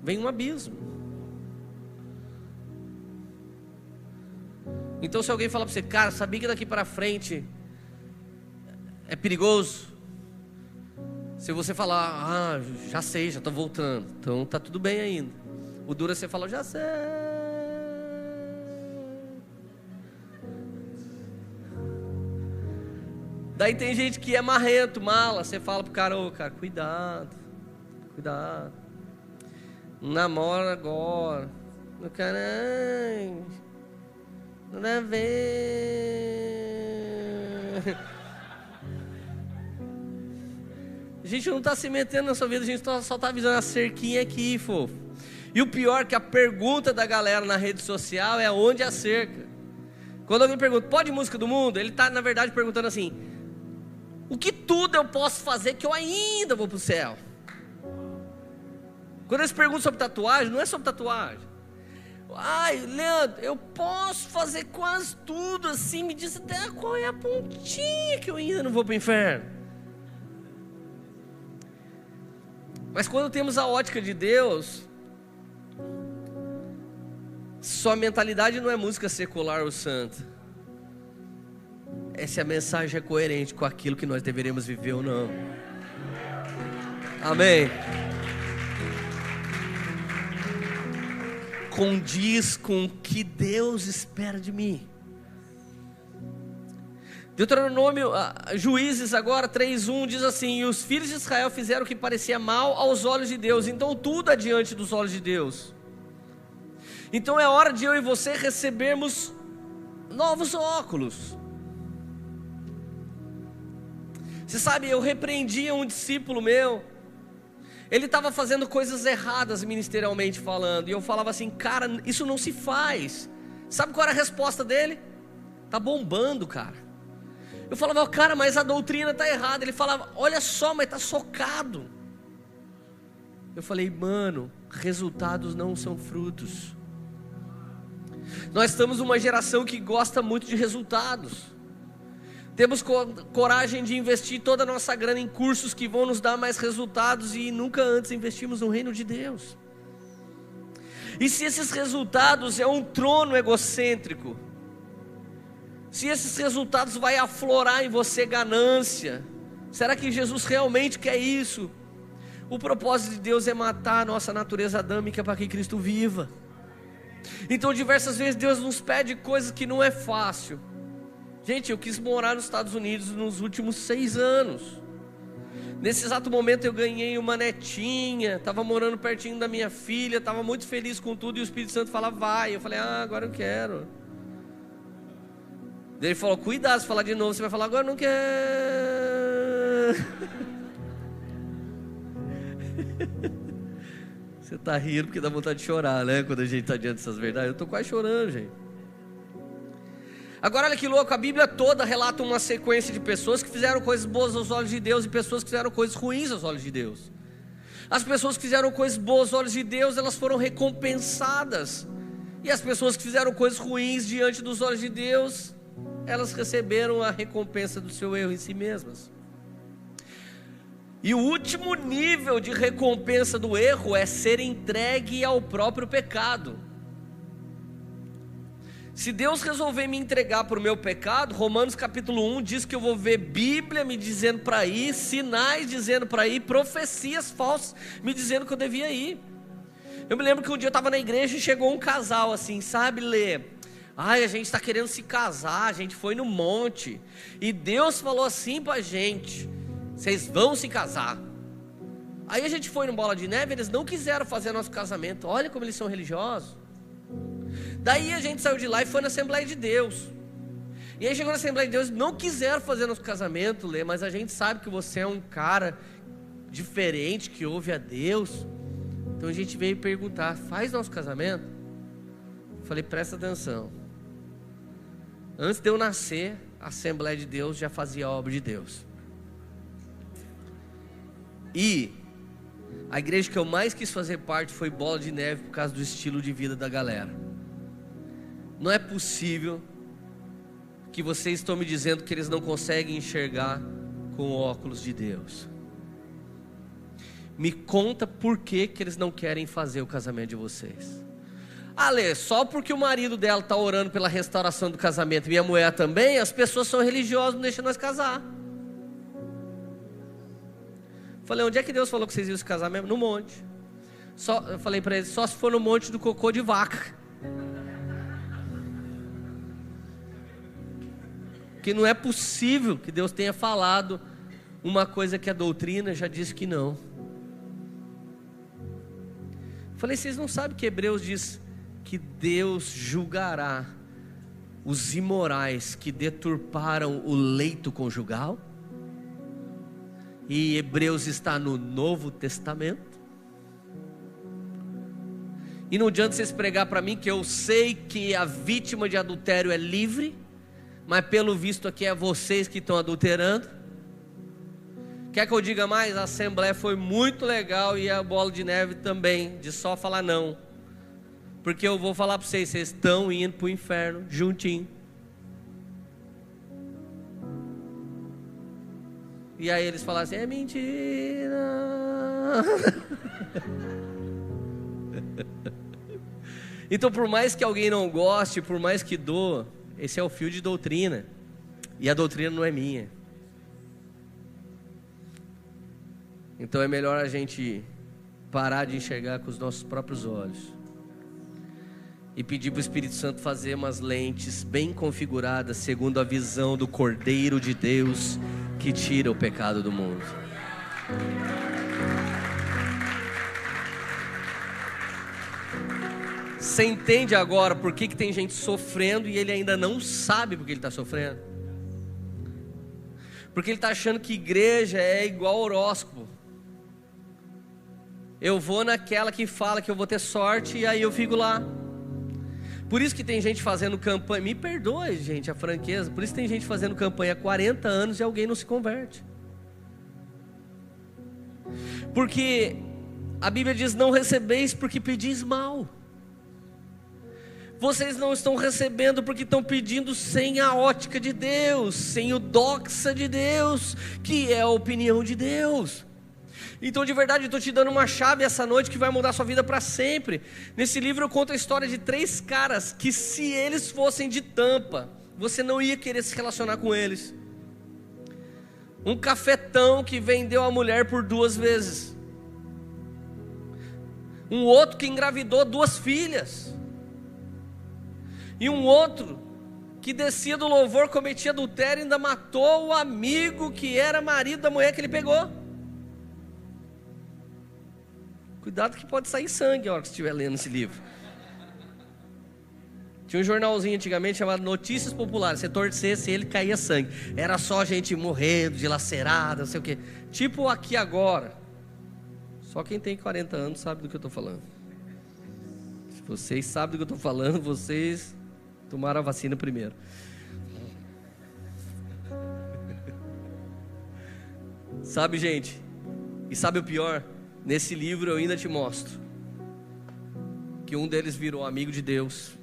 vem um abismo. Então se alguém falar para você, cara, sabia que daqui para frente é perigoso? Se você falar, já sei, já estou voltando, então tá tudo bem ainda. O duro é você falar, já sei. Daí tem gente que é marrento, mala. Você fala pro cara, cara, cuidado. Não namora agora. No caralho. Não é ver. A gente não está se metendo na sua vida, a gente só está avisando a cerquinha aqui, fofo. E o pior é que a pergunta da galera na rede social é onde é a cerca. Quando alguém pergunta, pode música do mundo? Ele está, na verdade, perguntando assim: o que tudo eu posso fazer que eu ainda vou para o céu? Quando eles perguntam sobre tatuagem, não é sobre tatuagem. Ai, Leandro, eu posso fazer quase tudo assim, me diz até qual é a pontinha que eu ainda não vou para o inferno. Mas quando temos a ótica de Deus, sua mentalidade não é música secular ou santa, é se a mensagem é coerente com aquilo que nós deveríamos viver ou não. Amém? Condiz com o que Deus espera de mim. Deuteronômio, Juízes agora 3:1 diz assim: e os filhos de Israel fizeram o que parecia mal aos olhos de Deus, então tudo é diante dos olhos de Deus. Então é hora de eu e você recebermos novos óculos. Você sabe, eu repreendia um discípulo meu. Ele estava fazendo coisas erradas ministerialmente falando, e eu falava assim, cara, isso não se faz. Sabe qual era a resposta dele? Tá bombando, cara. Eu falava, cara, mas a doutrina está errada. Ele falava, olha só, mas está socado. Eu falei, mano, resultados não são frutos. Nós estamos numa geração que gosta muito de resultados. Temos coragem de investir toda a nossa grana em cursos que vão nos dar mais resultados, e nunca antes investimos no reino de Deus. E se esses resultados é um trono egocêntrico, se esses resultados vai aflorar em você ganância, será que Jesus realmente quer isso? O propósito de Deus é matar a nossa natureza adâmica para que Cristo viva. Então diversas vezes Deus nos pede coisas que não é fácil. Gente, eu quis morar nos Estados Unidos nos últimos 6 anos. Nesse exato momento eu ganhei uma netinha, estava morando pertinho da minha filha, estava muito feliz com tudo, e o Espírito Santo falava, vai. Eu falei, agora eu quero. Ele falou, cuidado, se falar de novo, você vai falar, agora eu não quero. Você está rindo porque dá vontade de chorar, né? Quando a gente está diante dessas verdades. Eu estou quase chorando, gente. Agora olha que louco, a Bíblia toda relata uma sequência de pessoas que fizeram coisas boas aos olhos de Deus e pessoas que fizeram coisas ruins aos olhos de Deus. As pessoas que fizeram coisas boas aos olhos de Deus, elas foram recompensadas. E as pessoas que fizeram coisas ruins diante dos olhos de Deus, elas receberam a recompensa do seu erro em si mesmas. E o último nível de recompensa do erro é ser entregue ao próprio pecado. Se Deus resolver me entregar para o meu pecado, Romanos capítulo 1 diz que eu vou ver Bíblia me dizendo para ir, sinais dizendo para ir, profecias falsas me dizendo que eu devia ir. Eu me lembro que um dia eu estava na igreja e chegou um casal assim, sabe, Lê? A gente está querendo se casar, a gente foi no monte, e Deus falou assim para a gente, vocês vão se casar. Aí a gente foi no Bola de Neve, eles não quiseram fazer nosso casamento, olha como eles são religiosos. Daí a gente saiu de lá e foi na Assembleia de Deus. E aí chegou na Assembleia de Deus, não quiseram fazer nosso casamento, Lê, mas a gente sabe que você é um cara diferente, que ouve a Deus. Então a gente veio perguntar, faz nosso casamento? Eu falei, presta atenção. Antes de eu nascer, a Assembleia de Deus já fazia a obra de Deus. E a igreja que eu mais quis fazer parte foi Bola de Neve, por causa do estilo de vida da galera. Não é possível que vocês estão me dizendo que eles não conseguem enxergar com o óculos de Deus. Me conta por que eles não querem fazer o casamento de vocês. Lê, só porque o marido dela está orando pela restauração do casamento, minha mulher também, as pessoas são religiosas, não deixam nós casar. Falei, onde é que Deus falou que vocês iam se casar mesmo? No monte. Eu falei para eles, só se for no monte do cocô de vaca. Que não é possível que Deus tenha falado uma coisa que a doutrina já disse que não. Falei, vocês não sabem que Hebreus diz que Deus julgará os imorais que deturparam o leito conjugal? E Hebreus está no Novo Testamento. E não adianta vocês pregar para mim que eu sei que a vítima de adultério é livre, mas pelo visto aqui é vocês que estão adulterando. Quer que eu diga mais? A Assembleia foi muito legal e a Bola de Neve também, de só falar não. Porque eu vou falar para vocês, vocês estão indo para o inferno juntinho. E aí eles falaram assim, é mentira. Então por mais que alguém não goste, por mais que doa, esse é o fio de doutrina. E a doutrina não é minha. Então é melhor a gente parar de enxergar com os nossos próprios olhos e pedir para o Espírito Santo fazer umas lentes bem configuradas segundo a visão do Cordeiro de Deus que tira o pecado do mundo. Você entende agora por que tem gente sofrendo e ele ainda não sabe por que ele está sofrendo? Porque ele está achando que igreja é igual horóscopo. Eu vou naquela que fala que eu vou ter sorte e aí eu fico lá. Por isso que tem gente fazendo campanha, me perdoe gente a franqueza, por isso tem gente fazendo campanha há 40 anos e alguém não se converte. Porque a Bíblia diz, não recebeis porque pedis mal. Vocês não estão recebendo porque estão pedindo sem a ótica de Deus, sem o doxa de Deus, que é a opinião de Deus. Então de verdade eu estou te dando uma chave essa noite que vai mudar sua vida para sempre. Nesse livro eu conto a história de 3 caras que se eles fossem de tampa, você não ia querer se relacionar com eles. Um cafetão que vendeu a mulher por 2 vezes. Um outro que engravidou 2 filhas. E um outro que descia do louvor, cometia adultério e ainda matou o amigo que era marido da mulher que ele pegou. Cuidado que pode sair sangue a hora que você estiver lendo esse livro. Tinha um jornalzinho antigamente chamado Notícias Populares. Você torcesse ele, caía sangue. Era só gente morrendo, dilacerada, não sei o quê. Tipo aqui agora. Só quem tem 40 anos sabe do que eu estou falando. Se vocês sabem do que eu estou falando, vocês tomaram a vacina primeiro. Sabe, gente? E sabe o pior? Nesse livro eu ainda te mostro que um deles virou amigo de Deus,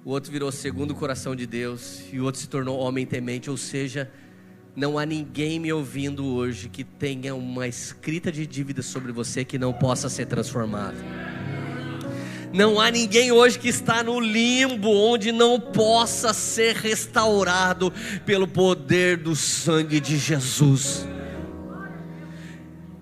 o outro virou segundo o coração de Deus e o outro se tornou homem temente. Ou seja, não há ninguém me ouvindo hoje que tenha uma escrita de dívida sobre você que não possa ser transformado. Não há ninguém hoje que está no limbo onde não possa ser restaurado pelo poder do sangue de Jesus.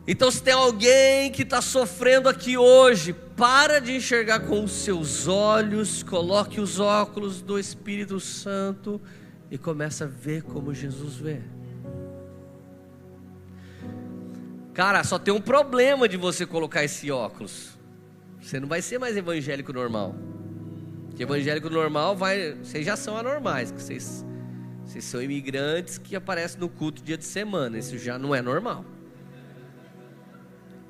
Então se tem alguém que está sofrendo aqui hoje, para de enxergar com os seus olhos, coloque os óculos do Espírito Santo e comece a ver como Jesus vê. Cara, só tem um problema de você colocar esse óculos. Você não vai ser mais evangélico normal. Porque evangélico normal vocês já são anormais, vocês Vocês são imigrantes que aparecem no culto dia de semana. Isso já não é normal.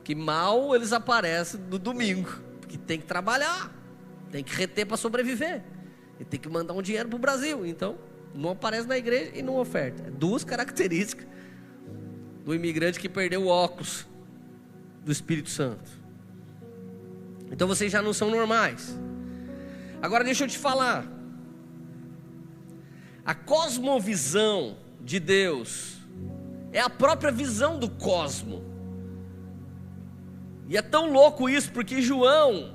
Que mal eles aparecem no domingo, porque tem que trabalhar, tem que reter para sobreviver, e tem que mandar um dinheiro para o Brasil. Então não aparece na igreja e não oferta. Duas características do imigrante que perdeu o óculos do Espírito Santo. Então vocês já não são normais. Agora deixa eu te falar, a cosmovisão de Deus é a própria visão do cosmo. E é tão louco isso, porque João,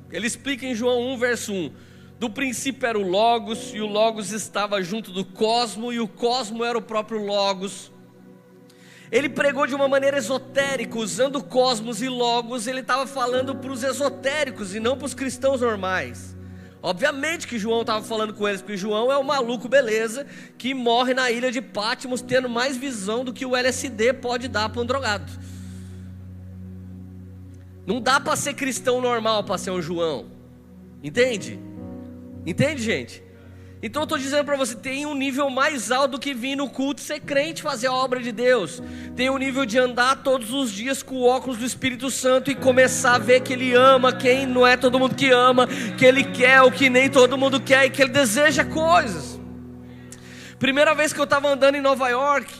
ele explica em João 1, verso 1, do princípio era o Logos, e o Logos estava junto do cosmo, e o cosmo era o próprio Logos. Ele pregou de uma maneira esotérica, usando cosmos e Logos. Ele estava falando para os esotéricos e não para os cristãos normais. Obviamente que João estava falando com eles, porque João é o maluco beleza, que morre na ilha de Patmos, tendo mais visão do que o LSD pode dar para um drogado. Não dá para ser cristão normal para ser um João. Entende? Entende, gente? Então eu estou dizendo para você, tem um nível mais alto do que vir no culto ser crente, fazer a obra de Deus. Tem um nível de andar todos os dias com o óculos do Espírito Santo e começar a ver que Ele ama quem não é todo mundo que ama, que Ele quer o que nem todo mundo quer e que Ele deseja coisas. Primeira vez que eu estava andando em Nova York,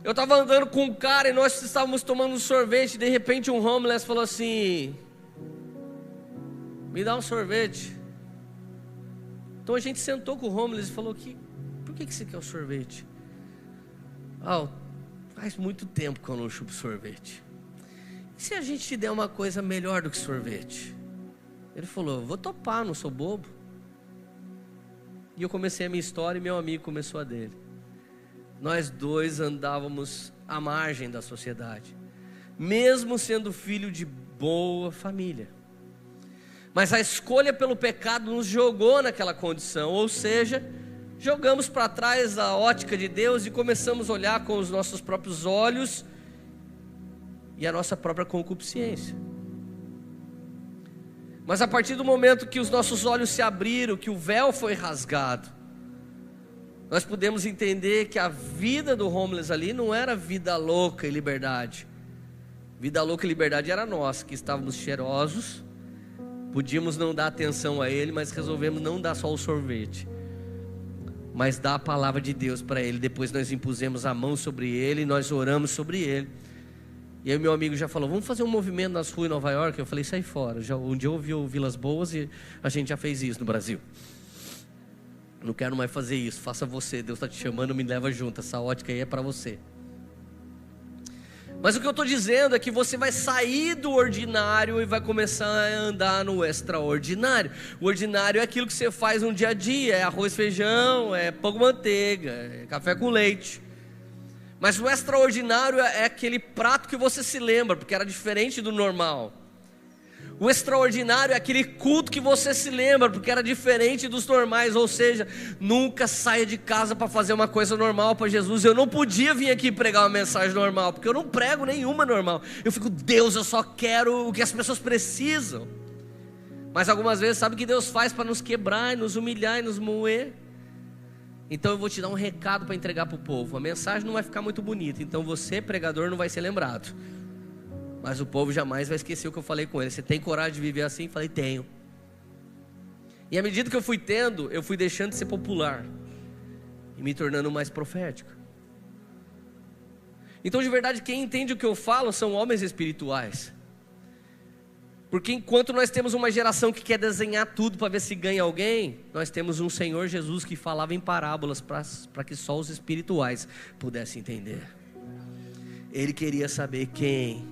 eu estava andando com um cara e nós estávamos tomando um sorvete. De repente um homeless falou assim: me dá um sorvete. Então a gente sentou com o homeless e falou: por que você quer o sorvete? Faz muito tempo que eu não chupo sorvete. E se a gente te der uma coisa melhor do que sorvete? Ele falou: vou topar, não sou bobo. E eu comecei a minha história e meu amigo começou a dele. Nós dois andávamos à margem da sociedade, mesmo sendo filho de boa família. Mas a escolha pelo pecado nos jogou naquela condição, ou seja, jogamos para trás a ótica de Deus e começamos a olhar com os nossos próprios olhos e a nossa própria concupiscência. Mas a partir do momento que os nossos olhos se abriram, que o véu foi rasgado, nós podemos entender que a vida do homeless ali não era vida louca e liberdade. Vida louca e liberdade era nós, que estávamos cheirosos, podíamos não dar atenção a ele, mas resolvemos não dar só o sorvete, mas dar a palavra de Deus para ele. Depois nós impusemos a mão sobre ele, nós oramos sobre ele. E aí meu amigo já falou: vamos fazer um movimento nas ruas em Nova York. Eu falei: sai fora, um dia eu ouvi o Vilas Boas e a gente já fez isso no Brasil. Não quero mais fazer isso, faça você, Deus está te chamando, me leva junto, essa ótica aí é para você. Mas o que eu estou dizendo é que você vai sair do ordinário e vai começar a andar no extraordinário. O ordinário é aquilo que você faz no dia a dia, é arroz, feijão, é pão com manteiga, é café com leite. Mas o extraordinário é aquele prato que você se lembra, porque era diferente do normal. O extraordinário é aquele culto que você se lembra, porque era diferente dos normais. Ou seja, nunca saia de casa para fazer uma coisa normal para Jesus. Eu não podia vir aqui pregar uma mensagem normal, porque eu não prego nenhuma normal. Eu fico: Deus, eu só quero o que as pessoas precisam. Mas algumas vezes, sabe o que Deus faz para nos quebrar, nos humilhar e nos moer? Então eu vou te dar um recado para entregar para o povo. A mensagem não vai ficar muito bonita, então você, pregador, não vai ser lembrado, mas o povo jamais vai esquecer o que eu falei com ele. Você tem coragem de viver assim? Falei: tenho. E à medida que eu fui tendo, eu fui deixando de ser popular e me tornando mais profético. Então, de verdade, quem entende o que eu falo são homens espirituais. Porque enquanto nós temos uma geração que quer desenhar tudo para ver se ganha alguém, nós temos um Senhor Jesus que falava em parábolas para que só os espirituais pudessem entender. Ele queria saber quem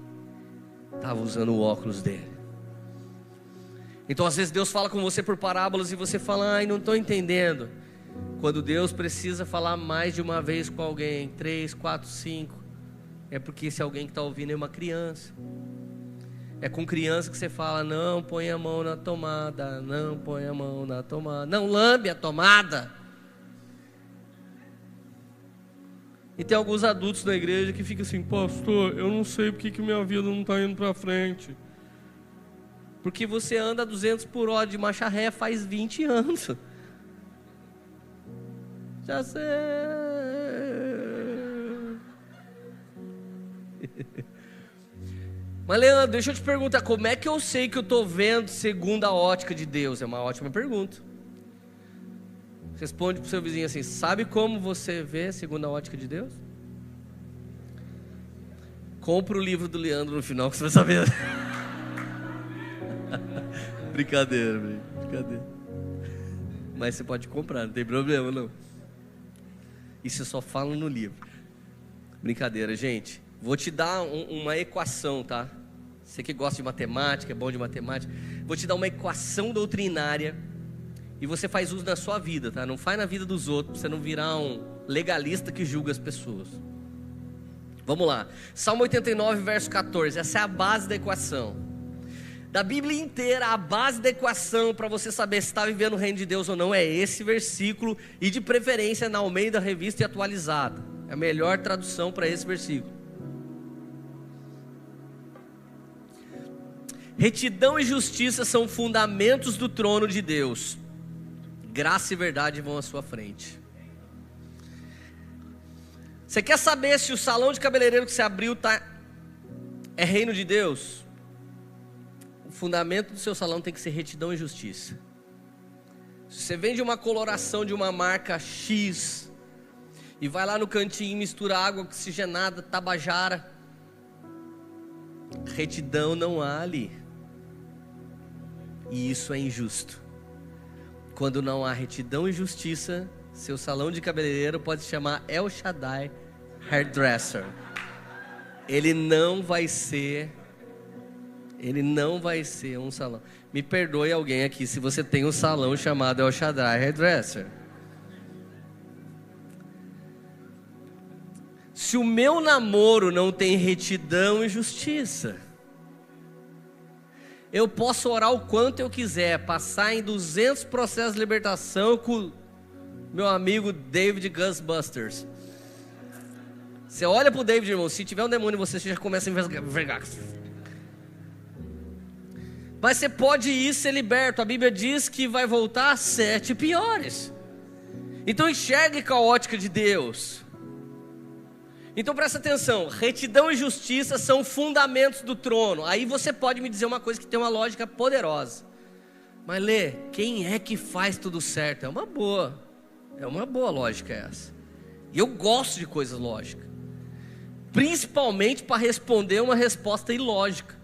estava usando o óculos dele. Então às vezes Deus fala com você por parábolas e você fala: ai, não estou entendendo. Quando Deus precisa falar mais de uma vez com alguém, 3, 4, 5, é porque esse alguém que está ouvindo é uma criança. É com criança que você fala: não põe a mão na tomada, não põe a mão na tomada, não lambe a tomada. E tem alguns adultos na igreja que ficam assim: pastor, eu não sei porque que minha vida não está indo para frente. Porque você anda a 200 por hora de marcha ré faz 20 anos. Já sei. Mas, Leandro, deixa eu te perguntar, como é que eu sei que eu estou vendo segundo a ótica de Deus? É uma ótima pergunta. Responde para o seu vizinho assim: sabe como você vê segundo a ótica de Deus? Compra o livro do Leandro no final que você vai saber. Brincadeira. Mas você pode comprar, não tem problema não. Isso eu só falo no livro. Brincadeira, gente. Vou te dar uma equação, tá? Você que gosta de matemática, é bom de matemática. Vou te dar uma equação doutrinária e você faz uso na sua vida, tá? Não faz na vida dos outros, pra você não virar um legalista que julga as pessoas. Vamos lá. Salmo 89, verso 14. Essa é a base da equação. Da Bíblia inteira, a base da equação para você saber se está vivendo o reino de Deus ou não é esse versículo, e de preferência na Almeida Revista e Atualizada. É a melhor tradução para esse versículo. Retidão e justiça são fundamentos do trono de Deus. Graça e verdade vão à sua frente. Você quer saber se o salão de cabeleireiro que você abriu é reino de Deus? O fundamento do seu salão tem que ser retidão e justiça. Se você vende uma coloração de uma marca X e vai lá no cantinho e mistura água oxigenada, tabajara, retidão não há ali. E isso é injusto. Quando não há retidão e justiça, seu salão de cabeleireiro pode se chamar El Shaddai Hairdresser. Ele não vai ser um salão. Me perdoe alguém aqui se você tem um salão chamado El Shaddai Hairdresser. Se o meu namoro não tem retidão e justiça, eu posso orar o quanto eu quiser, passar em 200 processos de libertação com meu amigo David Ghostbusters. Você olha para o David, irmão, se tiver um demônio em você já começa a envergar. Mas você pode ir ser liberto. A Bíblia diz que vai voltar 7 piores. Então enxergue com a ótica de Deus. Então presta atenção, retidão e justiça são fundamentos do trono. Aí você pode me dizer uma coisa que tem uma lógica poderosa. Mas Lê, quem é que faz tudo certo? É uma boa lógica essa. E eu gosto de coisas lógicas. Principalmente para responder uma resposta ilógica.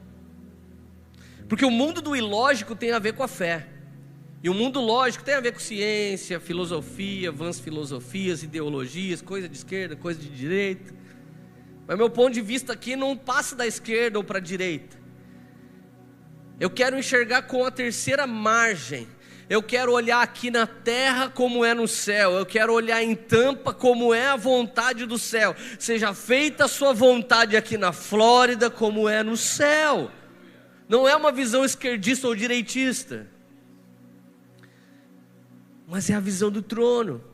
Porque o mundo do ilógico tem a ver com a fé. E o mundo lógico tem a ver com ciência, filosofia, vãs filosofias, ideologias, coisa de esquerda, coisa de direita. Mas meu ponto de vista aqui não passa da esquerda ou para a direita. Eu quero enxergar com a terceira margem. Eu quero olhar aqui na terra como é no céu. Eu quero olhar em Tampa como é a vontade do céu. Seja feita a sua vontade aqui na Flórida como é no céu. Não é uma visão esquerdista ou direitista, mas é a visão do trono.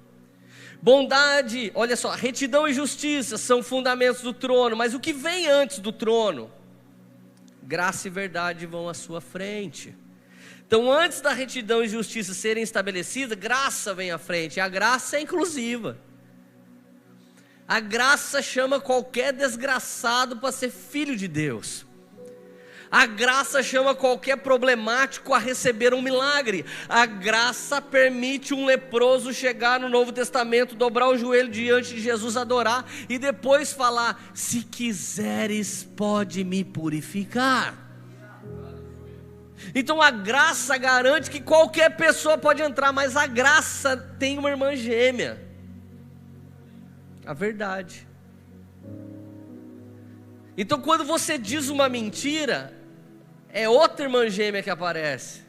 Bondade, olha só, retidão e justiça são fundamentos do trono. Mas o que vem antes do trono? Graça e verdade vão à sua frente. Então antes da retidão e justiça serem estabelecidas, graça vem à frente. E a graça é inclusiva. A graça chama qualquer desgraçado para ser filho de Deus. A graça chama qualquer problemático a receber um milagre. A graça permite um leproso chegar no Novo Testamento, dobrar o joelho diante de Jesus, adorar e depois falar: se quiseres pode me purificar. Então a graça garante que qualquer pessoa pode entrar, mas a graça tem uma irmã gêmea, a verdade. Então quando você diz uma mentira, é outra irmã gêmea que aparece.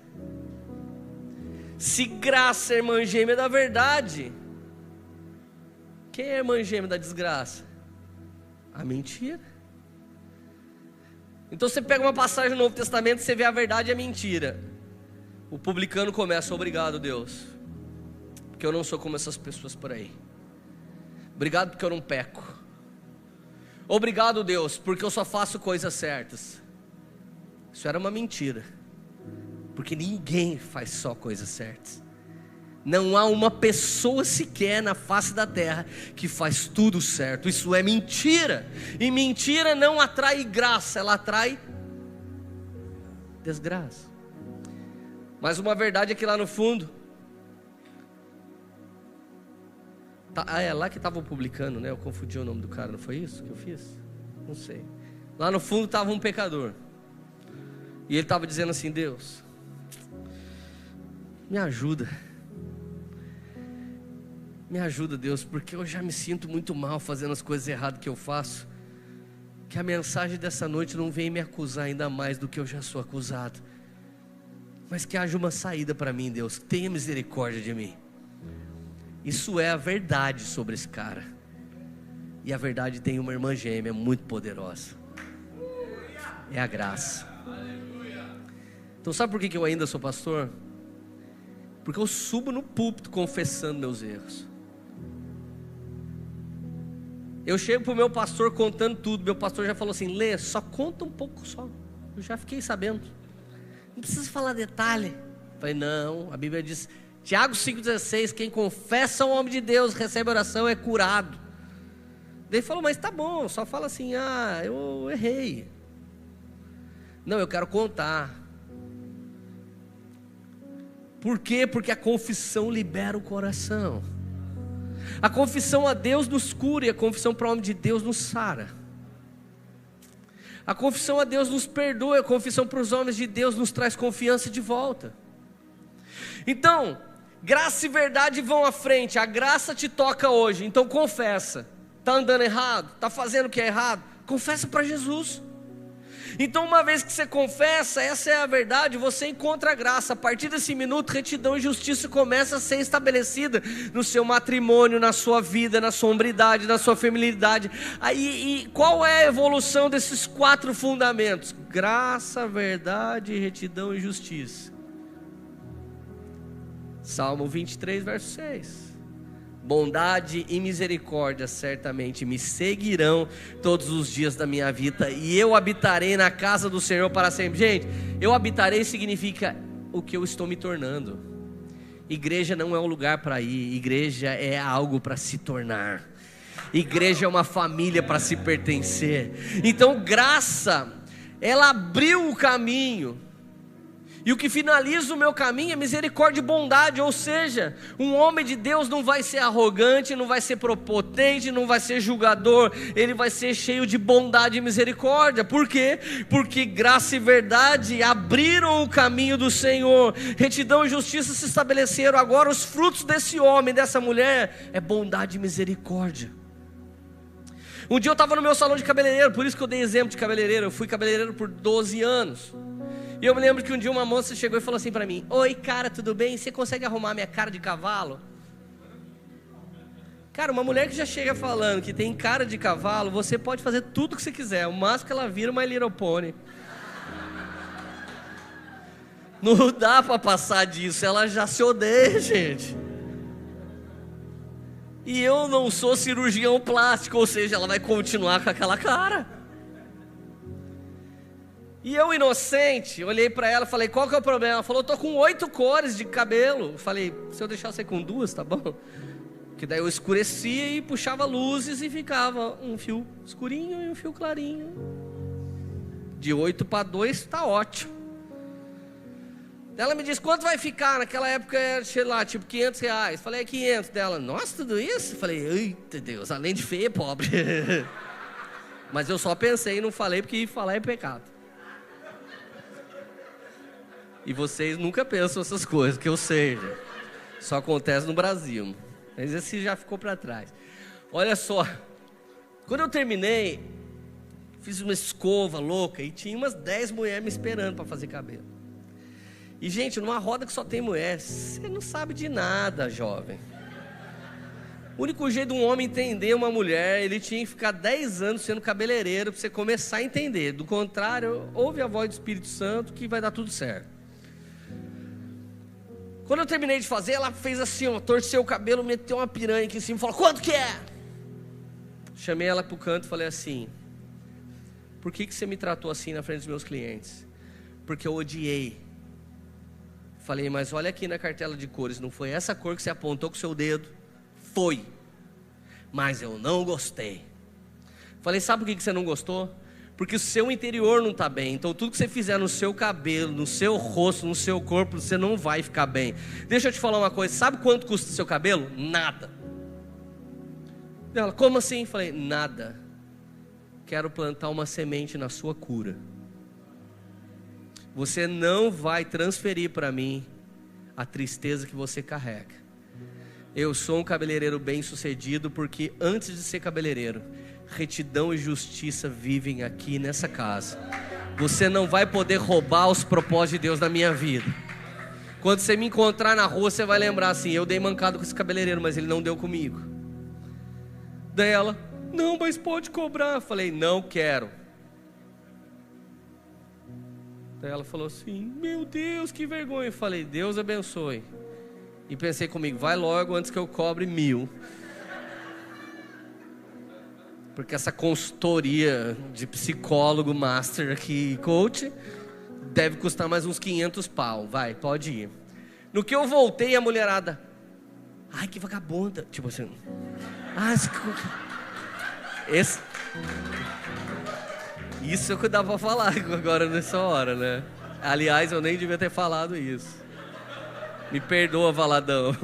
Se graça é irmã gêmea da verdade, quem é a irmã gêmea da desgraça? A mentira. Então você pega uma passagem do Novo Testamento, você vê a verdade e a mentira. O publicano começa: obrigado Deus, porque eu não sou como essas pessoas por aí. Obrigado porque eu não peco. Obrigado Deus, porque eu só faço coisas certas. Isso era uma mentira, porque ninguém faz só coisas certas. Não há uma pessoa sequer na face da terra que faz tudo certo. Isso é mentira. E mentira não atrai graça, ela atrai desgraça. Mas uma verdade é que lá no fundo, é lá que estavam publicando, né? Eu confundi o nome do cara, não foi isso que eu fiz? Não sei. Lá no fundo estava um pecador. E ele estava dizendo assim: Deus, me ajuda. Me ajuda, Deus, porque eu já me sinto muito mal fazendo as coisas erradas que eu faço. Que a mensagem dessa noite não venha me acusar ainda mais do que eu já sou acusado. Mas que haja uma saída para mim, Deus. Tenha misericórdia de mim. Isso é a verdade sobre esse cara. E a verdade tem uma irmã gêmea muito poderosa. É a graça. Então sabe por que eu ainda sou pastor? Porque eu subo no púlpito confessando meus erros. Eu chego para o meu pastor contando tudo. Meu pastor já falou assim: Lê, só conta um pouco só. Eu já fiquei sabendo. Não precisa falar detalhe. Eu falei: não, a Bíblia diz, Tiago 5,16, quem confessa o nome de Deus, recebe oração, é curado. Daí ele falou: mas tá bom, só fala assim: ah, eu errei. Não, eu quero contar. Por quê? Porque a confissão libera o coração. A confissão a Deus nos cura e a confissão para o homem de Deus nos sara. A confissão a Deus nos perdoa e a confissão para os homens de Deus nos traz confiança de volta. Então, graça e verdade vão à frente. A graça te toca hoje, então confessa. Está andando errado? Está fazendo o que é errado? Confessa para Jesus. Então uma vez que você confessa, essa é a verdade, você encontra a graça. A partir desse minuto, retidão e justiça começa a ser estabelecida no seu matrimônio, na sua vida, na sua hombridade, na sua feminilidade. Aí, e qual é a evolução desses 4 fundamentos? Graça, verdade, retidão e justiça. Salmo 23, verso 6. Bondade e misericórdia certamente me seguirão todos os dias da minha vida, e eu habitarei na casa do Senhor para sempre. Gente, eu habitarei significa o que eu estou me tornando. Igreja não é um lugar para ir, igreja é algo para se tornar. Igreja é uma família para se pertencer. Então graça, ela abriu o caminho. E o que finaliza o meu caminho é misericórdia e bondade. Ou seja, um homem de Deus não vai ser arrogante, não vai ser prepotente, não vai ser julgador. Ele vai ser cheio de bondade e misericórdia. Por quê? Porque graça e verdade abriram o caminho do Senhor. Retidão e justiça se estabeleceram. Agora os frutos desse homem, dessa mulher, é bondade e misericórdia. Um dia eu estava no meu salão de cabeleireiro, por isso que eu dei exemplo de cabeleireiro. Eu fui cabeleireiro por 12 anos. E eu me lembro que um dia uma moça chegou e falou assim para mim: oi cara, tudo bem? Você consegue arrumar minha cara de cavalo? Cara, uma mulher que já chega falando que tem cara de cavalo, você pode fazer tudo que você quiser. O máximo que ela vira uma Little Pony. Não dá para passar disso, ela já se odeia, gente. E eu não sou cirurgião plástico, ou seja, ela vai continuar com aquela cara. E eu, inocente, olhei para ela e falei: qual que é o problema? Ela falou: eu tô com 8 cores de cabelo. Eu falei: se eu deixar você com 2, tá bom? Que daí eu escurecia e puxava luzes e ficava um fio escurinho e um fio clarinho. De 8 para 2 tá ótimo. Ela me disse: quanto vai ficar? Naquela época era, sei lá, tipo R$500. Falei: 500 dela. Nossa, tudo isso? Falei: eita Deus, além de feio é pobre. Mas eu só pensei e não falei, porque falar é pecado. E vocês nunca pensam essas coisas, que eu sei, gente. Só acontece no Brasil. Mas esse já ficou para trás. Olha só, quando eu terminei, fiz uma escova louca e tinha umas 10 mulheres me esperando para fazer cabelo. E gente, numa roda que só tem mulher, você não sabe de nada, jovem. O único jeito de um homem entender uma mulher, ele tinha que ficar 10 anos sendo cabeleireiro para você começar a entender. Do contrário, ouve a voz do Espírito Santo que vai dar tudo certo. Quando eu terminei de fazer, ela fez assim, ó, torceu o cabelo, meteu uma piranha aqui em cima e falou: quanto que é? Chamei ela pro canto e falei assim: por que você me tratou assim na frente dos meus clientes? Porque eu odiei Falei, mas olha aqui na cartela de cores, não foi essa cor que você apontou com o seu dedo? Foi, mas eu não gostei. Falei, sabe por que você não gostou? Porque o seu interior não está bem. Então tudo que você fizer no seu cabelo, no seu rosto, no seu corpo, você não vai ficar bem. Deixa eu te falar uma coisa, sabe quanto custa o seu cabelo? Nada. Ela, como assim? Falei, nada. Quero plantar uma semente na sua cura. Você não vai transferir para mim a tristeza que você carrega. Eu sou um cabeleireiro bem sucedido porque antes de ser cabeleireiro, retidão e justiça vivem aqui nessa casa. Você não vai poder roubar os propósitos de Deus na minha vida. Quando você me encontrar na rua, você vai lembrar assim, eu dei mancado com esse cabeleireiro, mas ele não deu comigo. Daí ela, não, mas pode cobrar. Eu falei, não quero. Daí ela falou assim, meu Deus, que vergonha. Eu falei, Deus abençoe. E pensei comigo, vai logo antes que eu cobre 1.000. Porque essa consultoria de psicólogo, master aqui, coach, deve custar mais uns 500 pau. Vai, pode ir. No que eu voltei, a mulherada, ai, que vagabunda. Tipo assim, isso é o que dá pra falar agora nessa hora, né? Aliás, eu nem devia ter falado isso. Me perdoa, Valadão.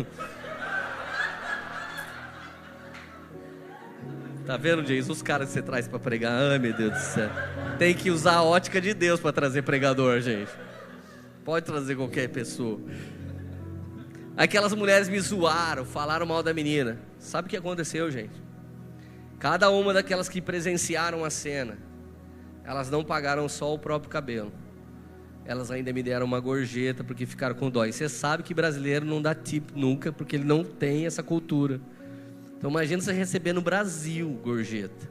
Tá vendo, Jason? Os caras que você traz pra pregar. Ai, meu Deus do céu. Tem que usar a ótica de Deus pra trazer pregador, gente. Pode trazer qualquer pessoa. Aquelas mulheres me zoaram, falaram mal da menina. Sabe o que aconteceu, gente? Cada uma daquelas que presenciaram a cena, elas não pagaram só o próprio cabelo. Elas ainda me deram uma gorjeta porque ficaram com dó. E você sabe que brasileiro não dá tip nunca, porque ele não tem essa cultura. Então imagina você receber no Brasil gorjeta.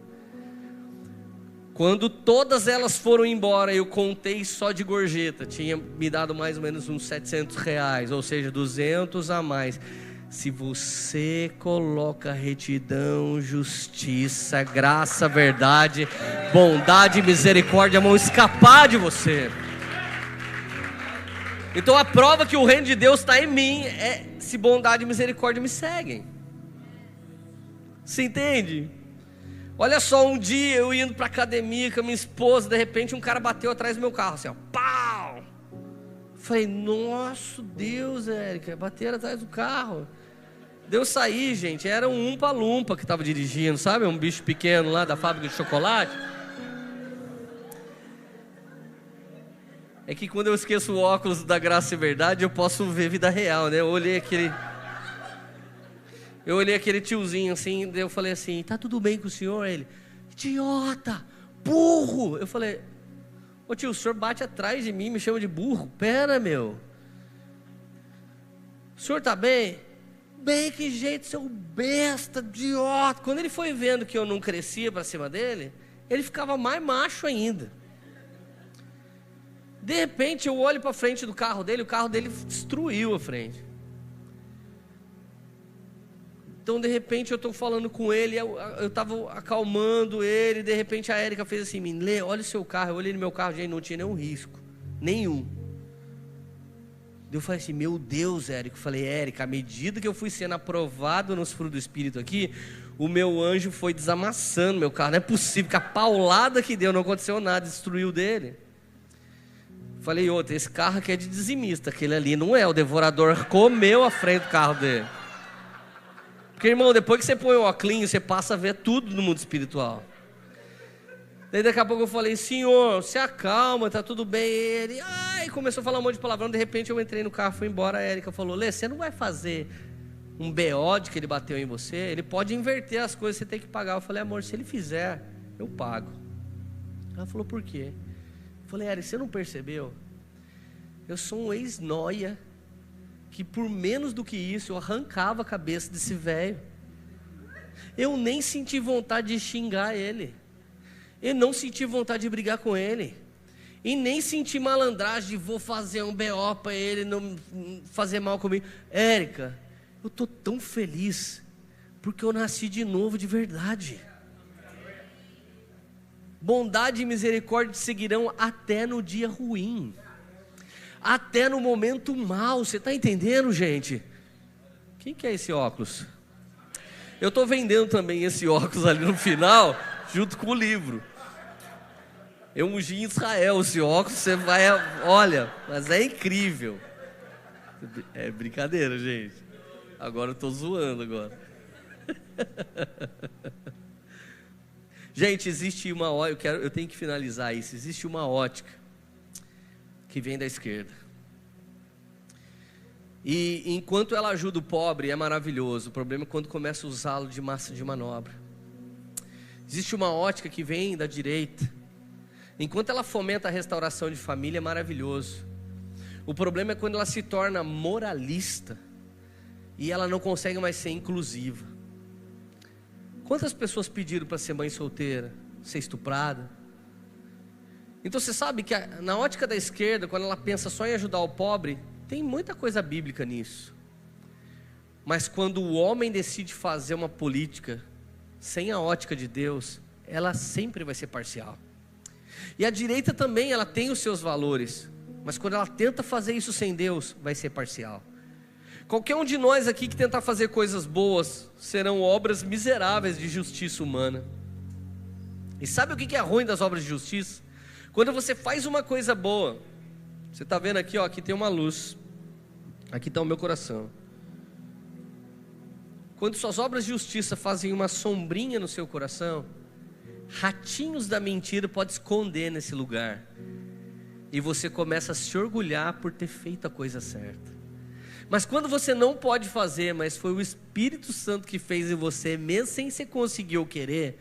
Quando todas elas foram embora, eu contei só de gorjeta, tinha me dado mais ou menos uns R$700, ou seja, 200 a mais. Se você coloca retidão, justiça, graça, verdade, bondade e misericórdia, vão escapar de você. Então a prova que o reino de Deus está em mim é se bondade e misericórdia me seguem. Você entende? Olha só, um dia eu indo para academia com a minha esposa, de repente um cara bateu atrás do meu carro, assim, ó, pau! Falei, nossa Deus, Érica, bateram atrás do carro. Deu sair, gente, era um Umpa-Lumpa que estava dirigindo, sabe? Um bicho pequeno lá da fábrica de chocolate. É que quando eu esqueço o óculos da graça e verdade, eu posso ver vida real, né? Eu olhei aquele tiozinho assim, daí eu falei assim, tá tudo bem com o senhor? Ele, idiota, burro. Eu falei, ô tio, o senhor bate atrás de mim, me chama de burro? Pera, meu. O senhor tá bem? Bem, que jeito, seu besta, idiota. Quando ele foi vendo que eu não crescia para cima dele, ele ficava mais macho ainda. De repente eu olho para frente do carro dele, o carro dele destruiu a frente. Então de repente eu estou falando com ele, eu estava acalmando ele, de repente a Érica fez assim, Lê, olha o seu carro. Eu olhei no meu carro, gente, não tinha nenhum risco, nenhum. Eu falei assim, meu Deus, Érica. Eu falei, Érica, à medida que eu fui sendo aprovado nos frutos do Espírito aqui, o meu anjo foi desamassando meu carro. Não é possível, que a paulada que deu, não aconteceu nada, destruiu dele. Falei, outra, esse carro aqui é de dizimista, aquele ali não é, o devorador comeu a frente do carro dele. Porque, irmão, depois que você põe o óculos, você passa a ver tudo no mundo espiritual. Daí daqui a pouco eu falei, senhor, se acalma, tá tudo bem. Ele, começou a falar um monte de palavrão. De repente eu entrei no carro, fui embora. A Érica falou, Lê, você não vai fazer um BO de que ele bateu em você? Ele pode inverter as coisas, você tem que pagar. Eu falei, amor, se ele fizer, eu pago. Ela falou, por quê? Eu falei, Érica, você não percebeu? Eu sou um ex-noia que por menos do que isso eu arrancava a cabeça desse velho. Eu nem senti vontade de xingar ele. Eu não senti vontade de brigar com ele. E nem senti malandragem de vou fazer um BO para ele não fazer mal comigo. Érica, eu estou tão feliz porque eu nasci de novo de verdade. Bondade e misericórdia te seguirão até no dia ruim. até no momento mal. Você está entendendo, gente? Quem que é esse óculos? Eu estou vendendo também esse óculos ali no final, junto com o livro. Eu ungi em Israel esse óculos, você vai... Olha, mas é incrível. É brincadeira, gente. Agora eu estou zoando agora. Gente, existe uma ótica, eu tenho que finalizar isso. Existe uma ótica que vem da esquerda. E enquanto ela ajuda o pobre, é maravilhoso. O problema é quando começa a usá-lo de massa de manobra. Existe uma ótica que vem da direita. Enquanto ela fomenta a restauração de família, é maravilhoso. O problema é quando ela se torna moralista e ela não consegue mais ser inclusiva. Quantas pessoas pediram para ser mãe solteira, ser estuprada? Então você sabe que na ótica da esquerda, quando ela pensa só em ajudar o pobre, tem muita coisa bíblica nisso. Mas quando o homem decide fazer uma política sem a ótica de Deus, ela sempre vai ser parcial. E a direita também, ela tem os seus valores, mas quando ela tenta fazer isso sem Deus, vai ser parcial. Qualquer um de nós aqui que tentar fazer coisas boas serão obras miseráveis de justiça humana. E sabe o que é ruim das obras de justiça? Quando você faz uma coisa boa, você está vendo aqui, ó, aqui tem uma luz, aqui está o meu coração. Quando suas obras de justiça fazem uma sombrinha no seu coração, ratinhos da mentira podem esconder nesse lugar. E você começa a se orgulhar por ter feito a coisa certa. Mas quando você não pode fazer, mas foi o Espírito Santo que fez em você, mesmo sem você conseguir ou querer,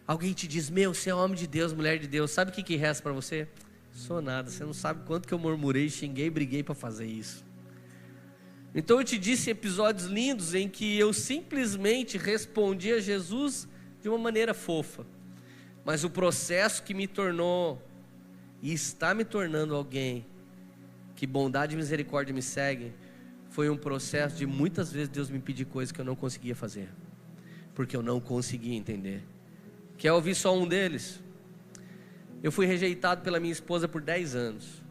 alguém te diz, meu, você é homem de Deus, mulher de Deus, sabe o que resta para você? Sou nada, você não sabe quanto que eu murmurei, xinguei, briguei para fazer isso. Então eu te disse episódios lindos em que eu simplesmente respondi a Jesus de uma maneira fofa. Mas o processo que me tornou e está me tornando alguém que bondade e misericórdia me seguem, foi um processo de muitas vezes Deus me pedir coisas que eu não conseguia fazer, porque eu não conseguia entender. Quer ouvir só um deles? Eu fui rejeitado pela minha esposa por 10 anos.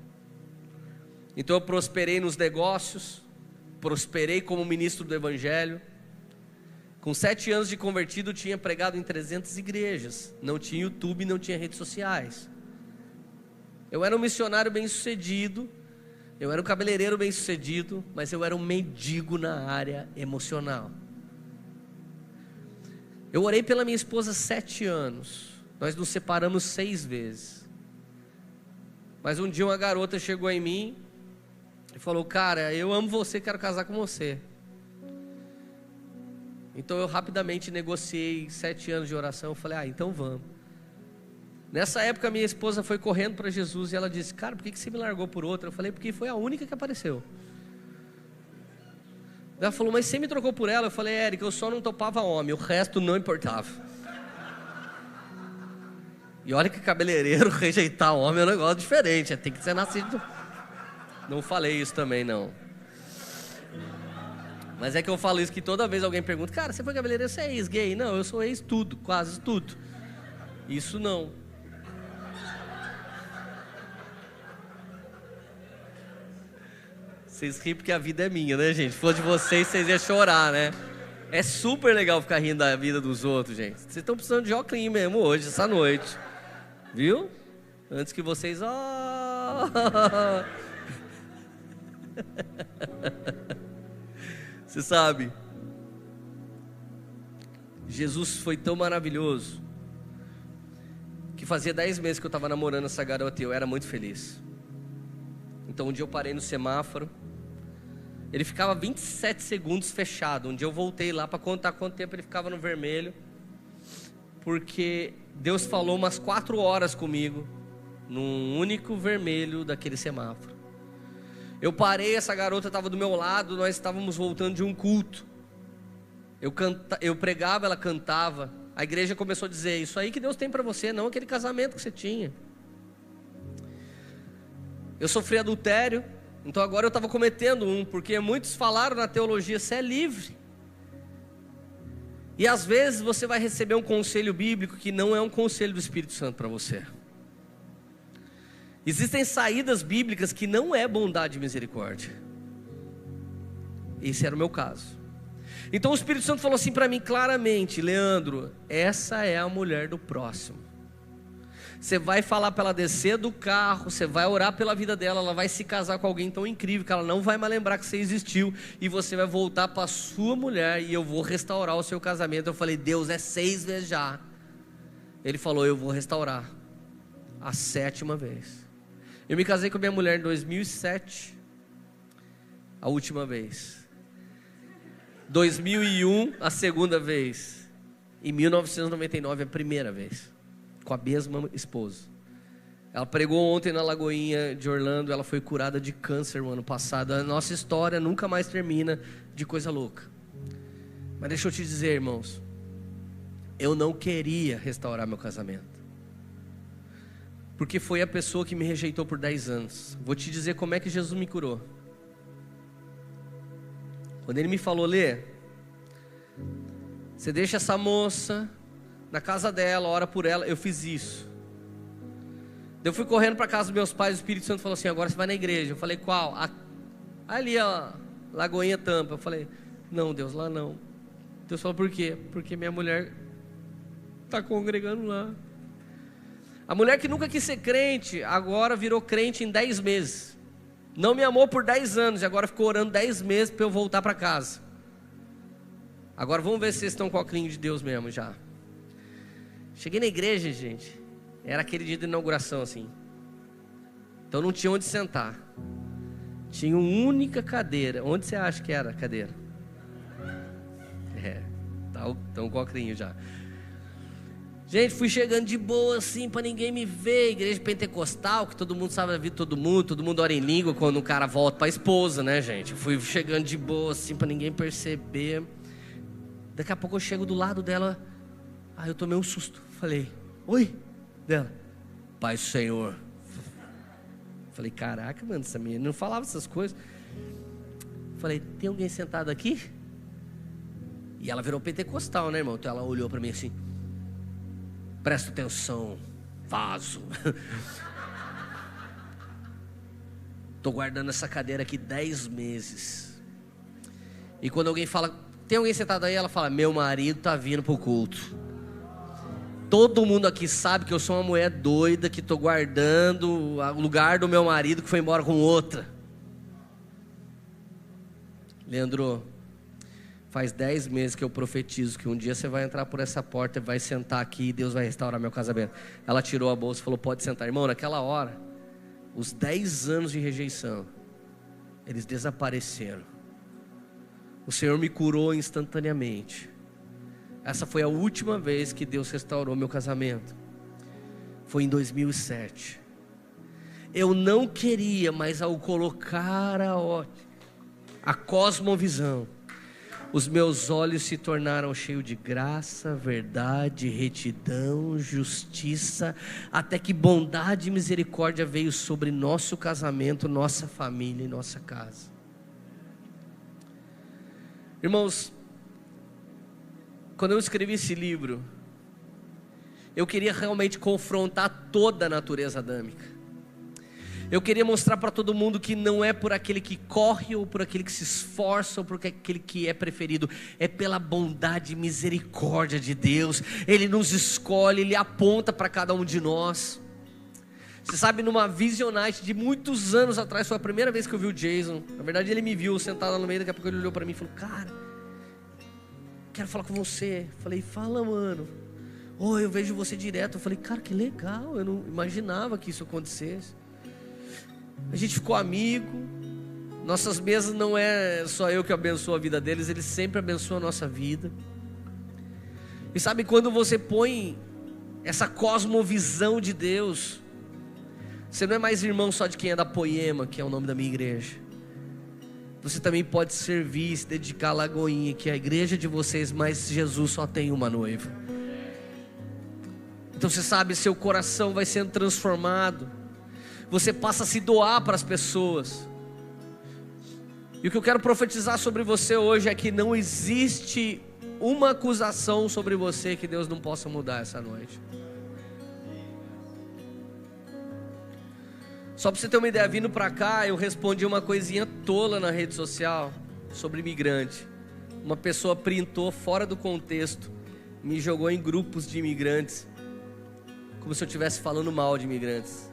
Então eu prosperei nos negócios, prosperei como ministro do Evangelho. Com 7 anos de convertido, eu tinha pregado em 300 igrejas. Não tinha YouTube, não tinha redes sociais. Eu era um missionário bem-sucedido. Eu era um cabeleireiro bem-sucedido, mas eu era um mendigo na área emocional. Eu orei pela minha esposa 7 anos. Nós nos separamos 6 vezes. Mas um dia uma garota chegou em mim e falou, cara, eu amo você, quero casar com você. Então eu rapidamente negociei 7 anos de oração. Eu falei, então vamos. Nessa época minha esposa foi correndo para Jesus e ela disse, cara, por que você me largou por outra? Eu falei, porque foi a única que apareceu. Ela falou, mas você me trocou por ela? Eu falei, Érica, eu só não topava homem, o resto não importava. E olha que cabeleireiro rejeitar homem é um negócio diferente, tem que ser nascido. Não falei isso também não. Mas é que eu falo isso que toda vez alguém pergunta, cara, você foi cabeleireiro, você é ex-gay? Não, eu sou ex tudo, quase tudo. Isso não. Vocês riem porque a vida é minha, né, gente? Se fosse de vocês, vocês iam chorar, né? É super legal ficar rindo da vida dos outros, gente. Vocês estão precisando de óculos mesmo hoje, essa noite. Viu? Antes que vocês... Você sabe, Jesus foi tão maravilhoso que fazia 10 meses que eu estava namorando essa garota e eu era muito feliz. Então um dia eu parei no semáforo, ele ficava 27 segundos fechado. Um dia eu voltei lá para contar quanto tempo ele ficava no vermelho, porque Deus falou umas 4 horas comigo num único vermelho daquele semáforo. Eu parei, essa garota estava do meu lado, nós estávamos voltando de um culto. Eu pregava, ela cantava. A igreja começou a dizer, isso aí que Deus tem para você, não aquele casamento que você tinha. Eu sofri adultério, então agora eu estava cometendo um, porque muitos falaram na teologia, você é livre. E às vezes você vai receber um conselho bíblico que não é um conselho do Espírito Santo para você. Existem saídas bíblicas que não é bondade e misericórdia. Esse era o meu caso. Então o Espírito Santo falou assim para mim claramente: Leandro, essa é a mulher do próximo. Você vai falar para ela descer do carro, você vai orar pela vida dela, ela vai se casar com alguém tão incrível que ela não vai mais lembrar que você existiu, e você vai voltar para a sua mulher e eu vou restaurar o seu casamento. Eu falei: Deus, é 6 vezes já. Ele falou: eu vou restaurar a 7ª vez. Eu me casei com a minha mulher em 2007, a última vez. 2001, a 2ª vez. Em 1999, a 1ª vez. Com a mesma esposa. Ela pregou ontem na Lagoinha de Orlando. Ela foi curada de câncer o ano passado. A nossa história nunca mais termina de coisa louca. Mas deixa eu te dizer, irmãos, eu não queria restaurar meu casamento, porque foi a pessoa que me rejeitou por 10 anos. Vou te dizer como é que Jesus me curou. Quando ele me falou: Lê, você deixa essa moça na casa dela, ora por ela. Eu fiz isso. Eu fui correndo para casa dos meus pais. O Espírito Santo falou assim: agora você vai na igreja. Eu falei: qual? Ali, ó, Lagoinha Tampa. Eu falei: não, Deus, lá não. Deus falou: por quê? Porque minha mulher está congregando lá. A mulher que nunca quis ser crente, agora virou crente em 10 meses. Não me amou por 10 anos e agora ficou orando 10 meses para eu voltar para casa. Agora vamos ver se vocês estão com o clinho de Deus mesmo já. Cheguei na igreja, gente. Era aquele dia de inauguração assim. Então não tinha onde sentar. Tinha uma única cadeira. Onde você acha que era a cadeira? Estão com o clinho já. Gente, fui chegando de boa assim, para ninguém me ver. Igreja pentecostal, que todo mundo sabe da vida de todo mundo ora em língua quando o cara volta para a esposa, né, gente? Fui chegando de boa assim, para ninguém perceber. Daqui a pouco eu chego do lado dela. Aí eu tomei um susto. Falei: oi? Dela: Pai Senhor. Falei: caraca, mano, essa menina não falava essas coisas. Falei: tem alguém sentado aqui? E ela virou pentecostal, né, irmão? Então ela olhou para mim assim: presta atenção, vaso. Estou guardando essa cadeira aqui 10 meses. E quando alguém fala: tem alguém sentado aí? Ela fala: meu marido está vindo para o culto. Todo mundo aqui sabe que eu sou uma mulher doida, que estou guardando o lugar do meu marido que foi embora com outra. Leandro, faz 10 meses que eu profetizo que um dia você vai entrar por essa porta, vai sentar aqui e Deus vai restaurar meu casamento. Ela tirou a bolsa e falou: pode sentar. Irmão, naquela hora, os 10 anos de rejeição, eles desapareceram. O Senhor me curou instantaneamente. Essa foi a última vez que Deus restaurou meu casamento. Foi em 2007. Eu não queria, mas ao colocar a cosmovisão, os meus olhos se tornaram cheios de graça, verdade, retidão, justiça, até que bondade e misericórdia veio sobre nosso casamento, nossa família e nossa casa. Irmãos, quando eu escrevi esse livro, eu queria realmente confrontar toda a natureza adâmica. Eu queria mostrar para todo mundo que não é por aquele que corre, ou por aquele que se esforça, ou por aquele que é preferido. É pela bondade e misericórdia de Deus. Ele nos escolhe, Ele aponta para cada um de nós. Você sabe, numa Vision Night de muitos anos atrás, foi a primeira vez que eu vi o Jason. Na verdade ele me viu sentado lá no meio, daqui a pouco ele olhou para mim e falou: cara, quero falar com você. Falei: fala, mano. Eu vejo você direto. Eu falei: cara, que legal, eu não imaginava que isso acontecesse. A gente ficou amigo. Nossas mesas não é só eu que abençoo a vida deles, eles sempre abençoam a nossa vida. E sabe, quando você põe essa cosmovisão de Deus, você não é mais irmão só de quem é da Poema, que é o nome da minha igreja. Você também pode servir, se dedicar à Lagoinha, que é a igreja de vocês, mas Jesus só tem uma noiva. Então você sabe, seu coração vai sendo transformado. Você passa a se doar para as pessoas. E o que eu quero profetizar sobre você hoje é que não existe uma acusação sobre você que Deus não possa mudar essa noite. Só para você ter uma ideia, vindo para cá, eu respondi uma coisinha tola na rede social sobre imigrante. Uma pessoa printou fora do contexto, me jogou em grupos de imigrantes, como se eu estivesse falando mal de imigrantes.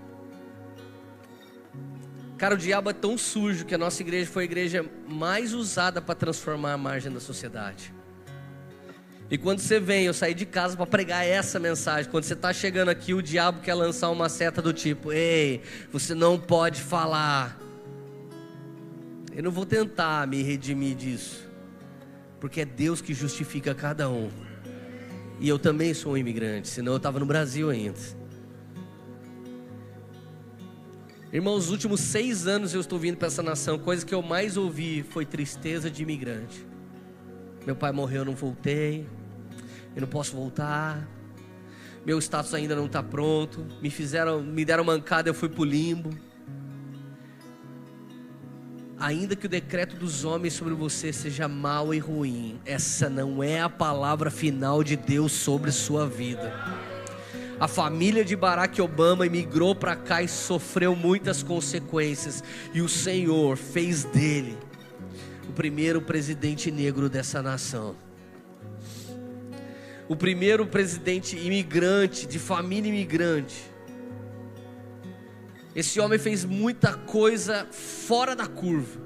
Cara, o diabo é tão sujo que a nossa igreja foi a igreja mais usada para transformar a margem da sociedade. E quando você vem, eu saí de casa para pregar essa mensagem. Quando você está chegando aqui, o diabo quer lançar uma seta do tipo: ei, você não pode falar. Eu não vou tentar me redimir disso, porque é Deus que justifica cada um. E eu também sou um imigrante, senão eu estava no Brasil ainda. Irmãos, os últimos 6 anos eu estou vindo para essa nação. Coisa que eu mais ouvi foi tristeza de imigrante. Meu pai morreu, eu não voltei. Eu não posso voltar. Meu status ainda não está pronto. Me deram mancada, eu fui para o limbo. Ainda que o decreto dos homens sobre você seja mau e ruim, essa não é a palavra final de Deus sobre sua vida. A família de Barack Obama imigrou para cá e sofreu muitas consequências. E o Senhor fez dele o primeiro presidente negro dessa nação. O primeiro presidente imigrante, de família imigrante. Esse homem fez muita coisa fora da curva.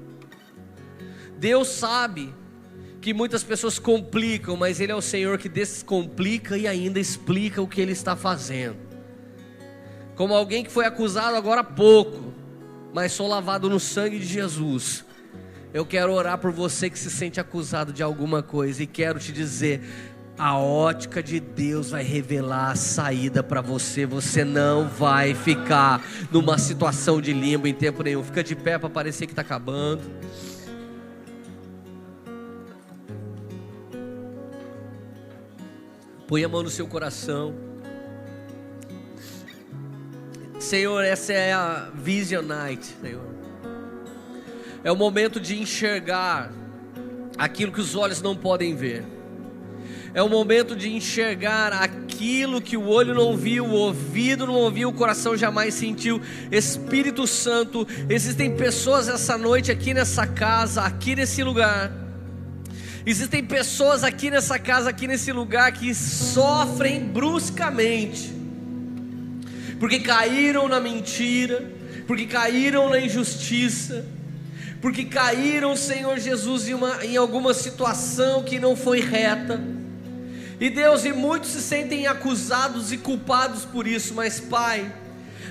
Deus sabe que muitas pessoas complicam, mas Ele é o Senhor que descomplica e ainda explica o que Ele está fazendo. Como alguém que foi acusado agora há pouco, mas sou lavado no sangue de Jesus. Eu quero orar por você que se sente acusado de alguma coisa e quero te dizer: a ótica de Deus vai revelar a saída para você. Você não vai ficar numa situação de limbo em tempo nenhum. Fica de pé para parecer que está acabando. Põe a mão no seu coração. Senhor, essa é a Vision Night, Senhor. É o momento de enxergar aquilo que os olhos não podem ver. É o momento de enxergar aquilo que o olho não viu, o ouvido não ouviu, o coração jamais sentiu. Espírito Santo, existem pessoas essa noite aqui nessa casa, aqui nesse lugar. Existem pessoas aqui nessa casa, aqui nesse lugar, que sofrem bruscamente, porque caíram na mentira, porque caíram na injustiça, porque caíram, Senhor Jesus, em alguma situação que não foi reta. E Deus, e muitos se sentem acusados e culpados por isso. Mas Pai,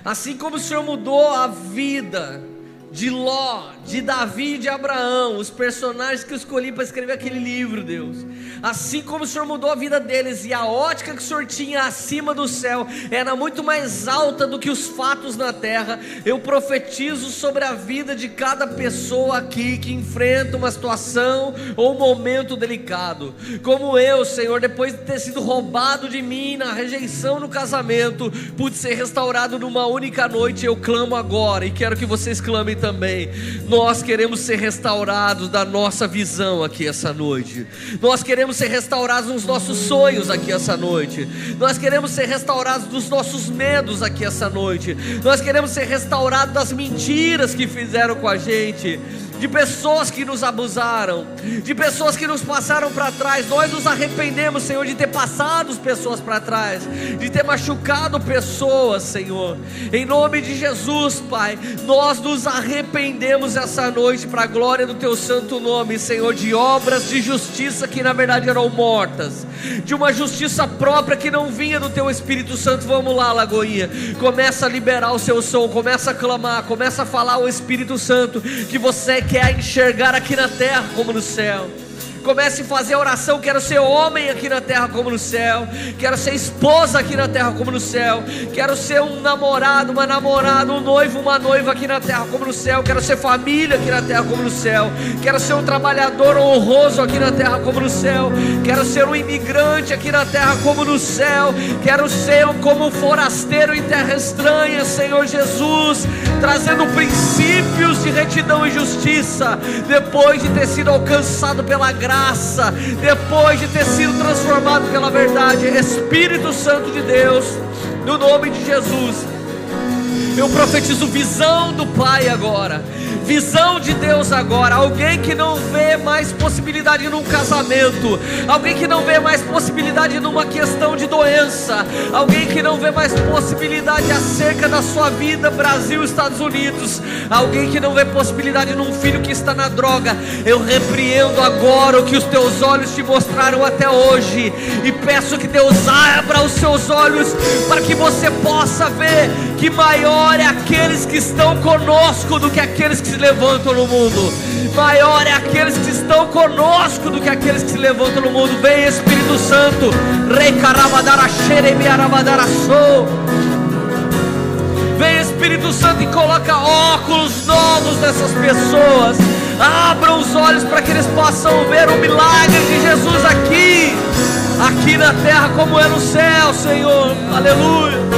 assim como o Senhor mudou a vida de Ló, de Davi e de Abraão, os personagens que eu escolhi para escrever aquele livro, Deus, assim como o Senhor mudou a vida deles, e a ótica que o Senhor tinha acima do céu era muito mais alta do que os fatos na terra, eu profetizo sobre a vida de cada pessoa aqui que enfrenta uma situação ou um momento delicado, como eu, Senhor, depois de ter sido roubado de mim na rejeição no casamento, pude ser restaurado numa única noite. Eu clamo agora, e quero que vocês clamem também. Nós queremos ser restaurados da nossa visão aqui essa noite. Nós queremos ser restaurados nos nossos sonhos aqui essa noite. Nós queremos ser restaurados dos nossos medos aqui essa noite. Nós queremos ser restaurados das mentiras que fizeram com a gente, de pessoas que nos abusaram, de pessoas que nos passaram para trás. Nós nos arrependemos, Senhor, de ter passado pessoas para trás, de ter machucado pessoas, Senhor. Em nome de Jesus, Pai, nós nos arrependemos essa noite para a glória do Teu santo nome, Senhor, de obras de justiça que na verdade eram mortas, de uma justiça própria que não vinha do Teu Espírito Santo. Vamos lá, Lagoinha, começa a liberar o seu som, começa a clamar, começa a falar ao Espírito Santo que você quer enxergar aqui na terra como no céu. Comece a fazer a oração: quero ser homem aqui na terra como no céu, quero ser esposa aqui na terra como no céu, quero ser um namorado, uma namorada, um noivo, uma noiva aqui na terra como no céu, quero ser família aqui na terra como no céu, quero ser um trabalhador honroso aqui na terra como no céu, quero ser um imigrante aqui na terra como no céu, quero ser como um forasteiro em terra estranha, Senhor Jesus, trazendo princípios de retidão e justiça, depois de ter sido alcançado pela graça, depois de ter sido transformado pela verdade. Espírito Santo de Deus, no nome de Jesus, Eu profetizo visão do Pai agora, visão de Deus agora. Alguém que não vê mais possibilidade num casamento, alguém que não vê mais possibilidade numa questão de doença, alguém que não vê mais possibilidade acerca da sua vida, Brasil, Estados Unidos, alguém que não vê possibilidade num filho que está na droga. Eu repreendo agora o que os teus olhos te mostraram até hoje, e peço que Deus abra os seus olhos para que você possa ver que maior é aqueles que estão conosco do que aqueles que se levantam no mundo. Maior é aqueles que estão conosco do que aqueles que se levantam no mundo. Vem Espírito Santo, Rei Carabadara Xereme Arabadara Sou. Vem Espírito Santo e coloca óculos novos nessas pessoas. Abra os olhos para que eles possam ver o milagre de Jesus aqui na terra como é no céu, Senhor. Aleluia.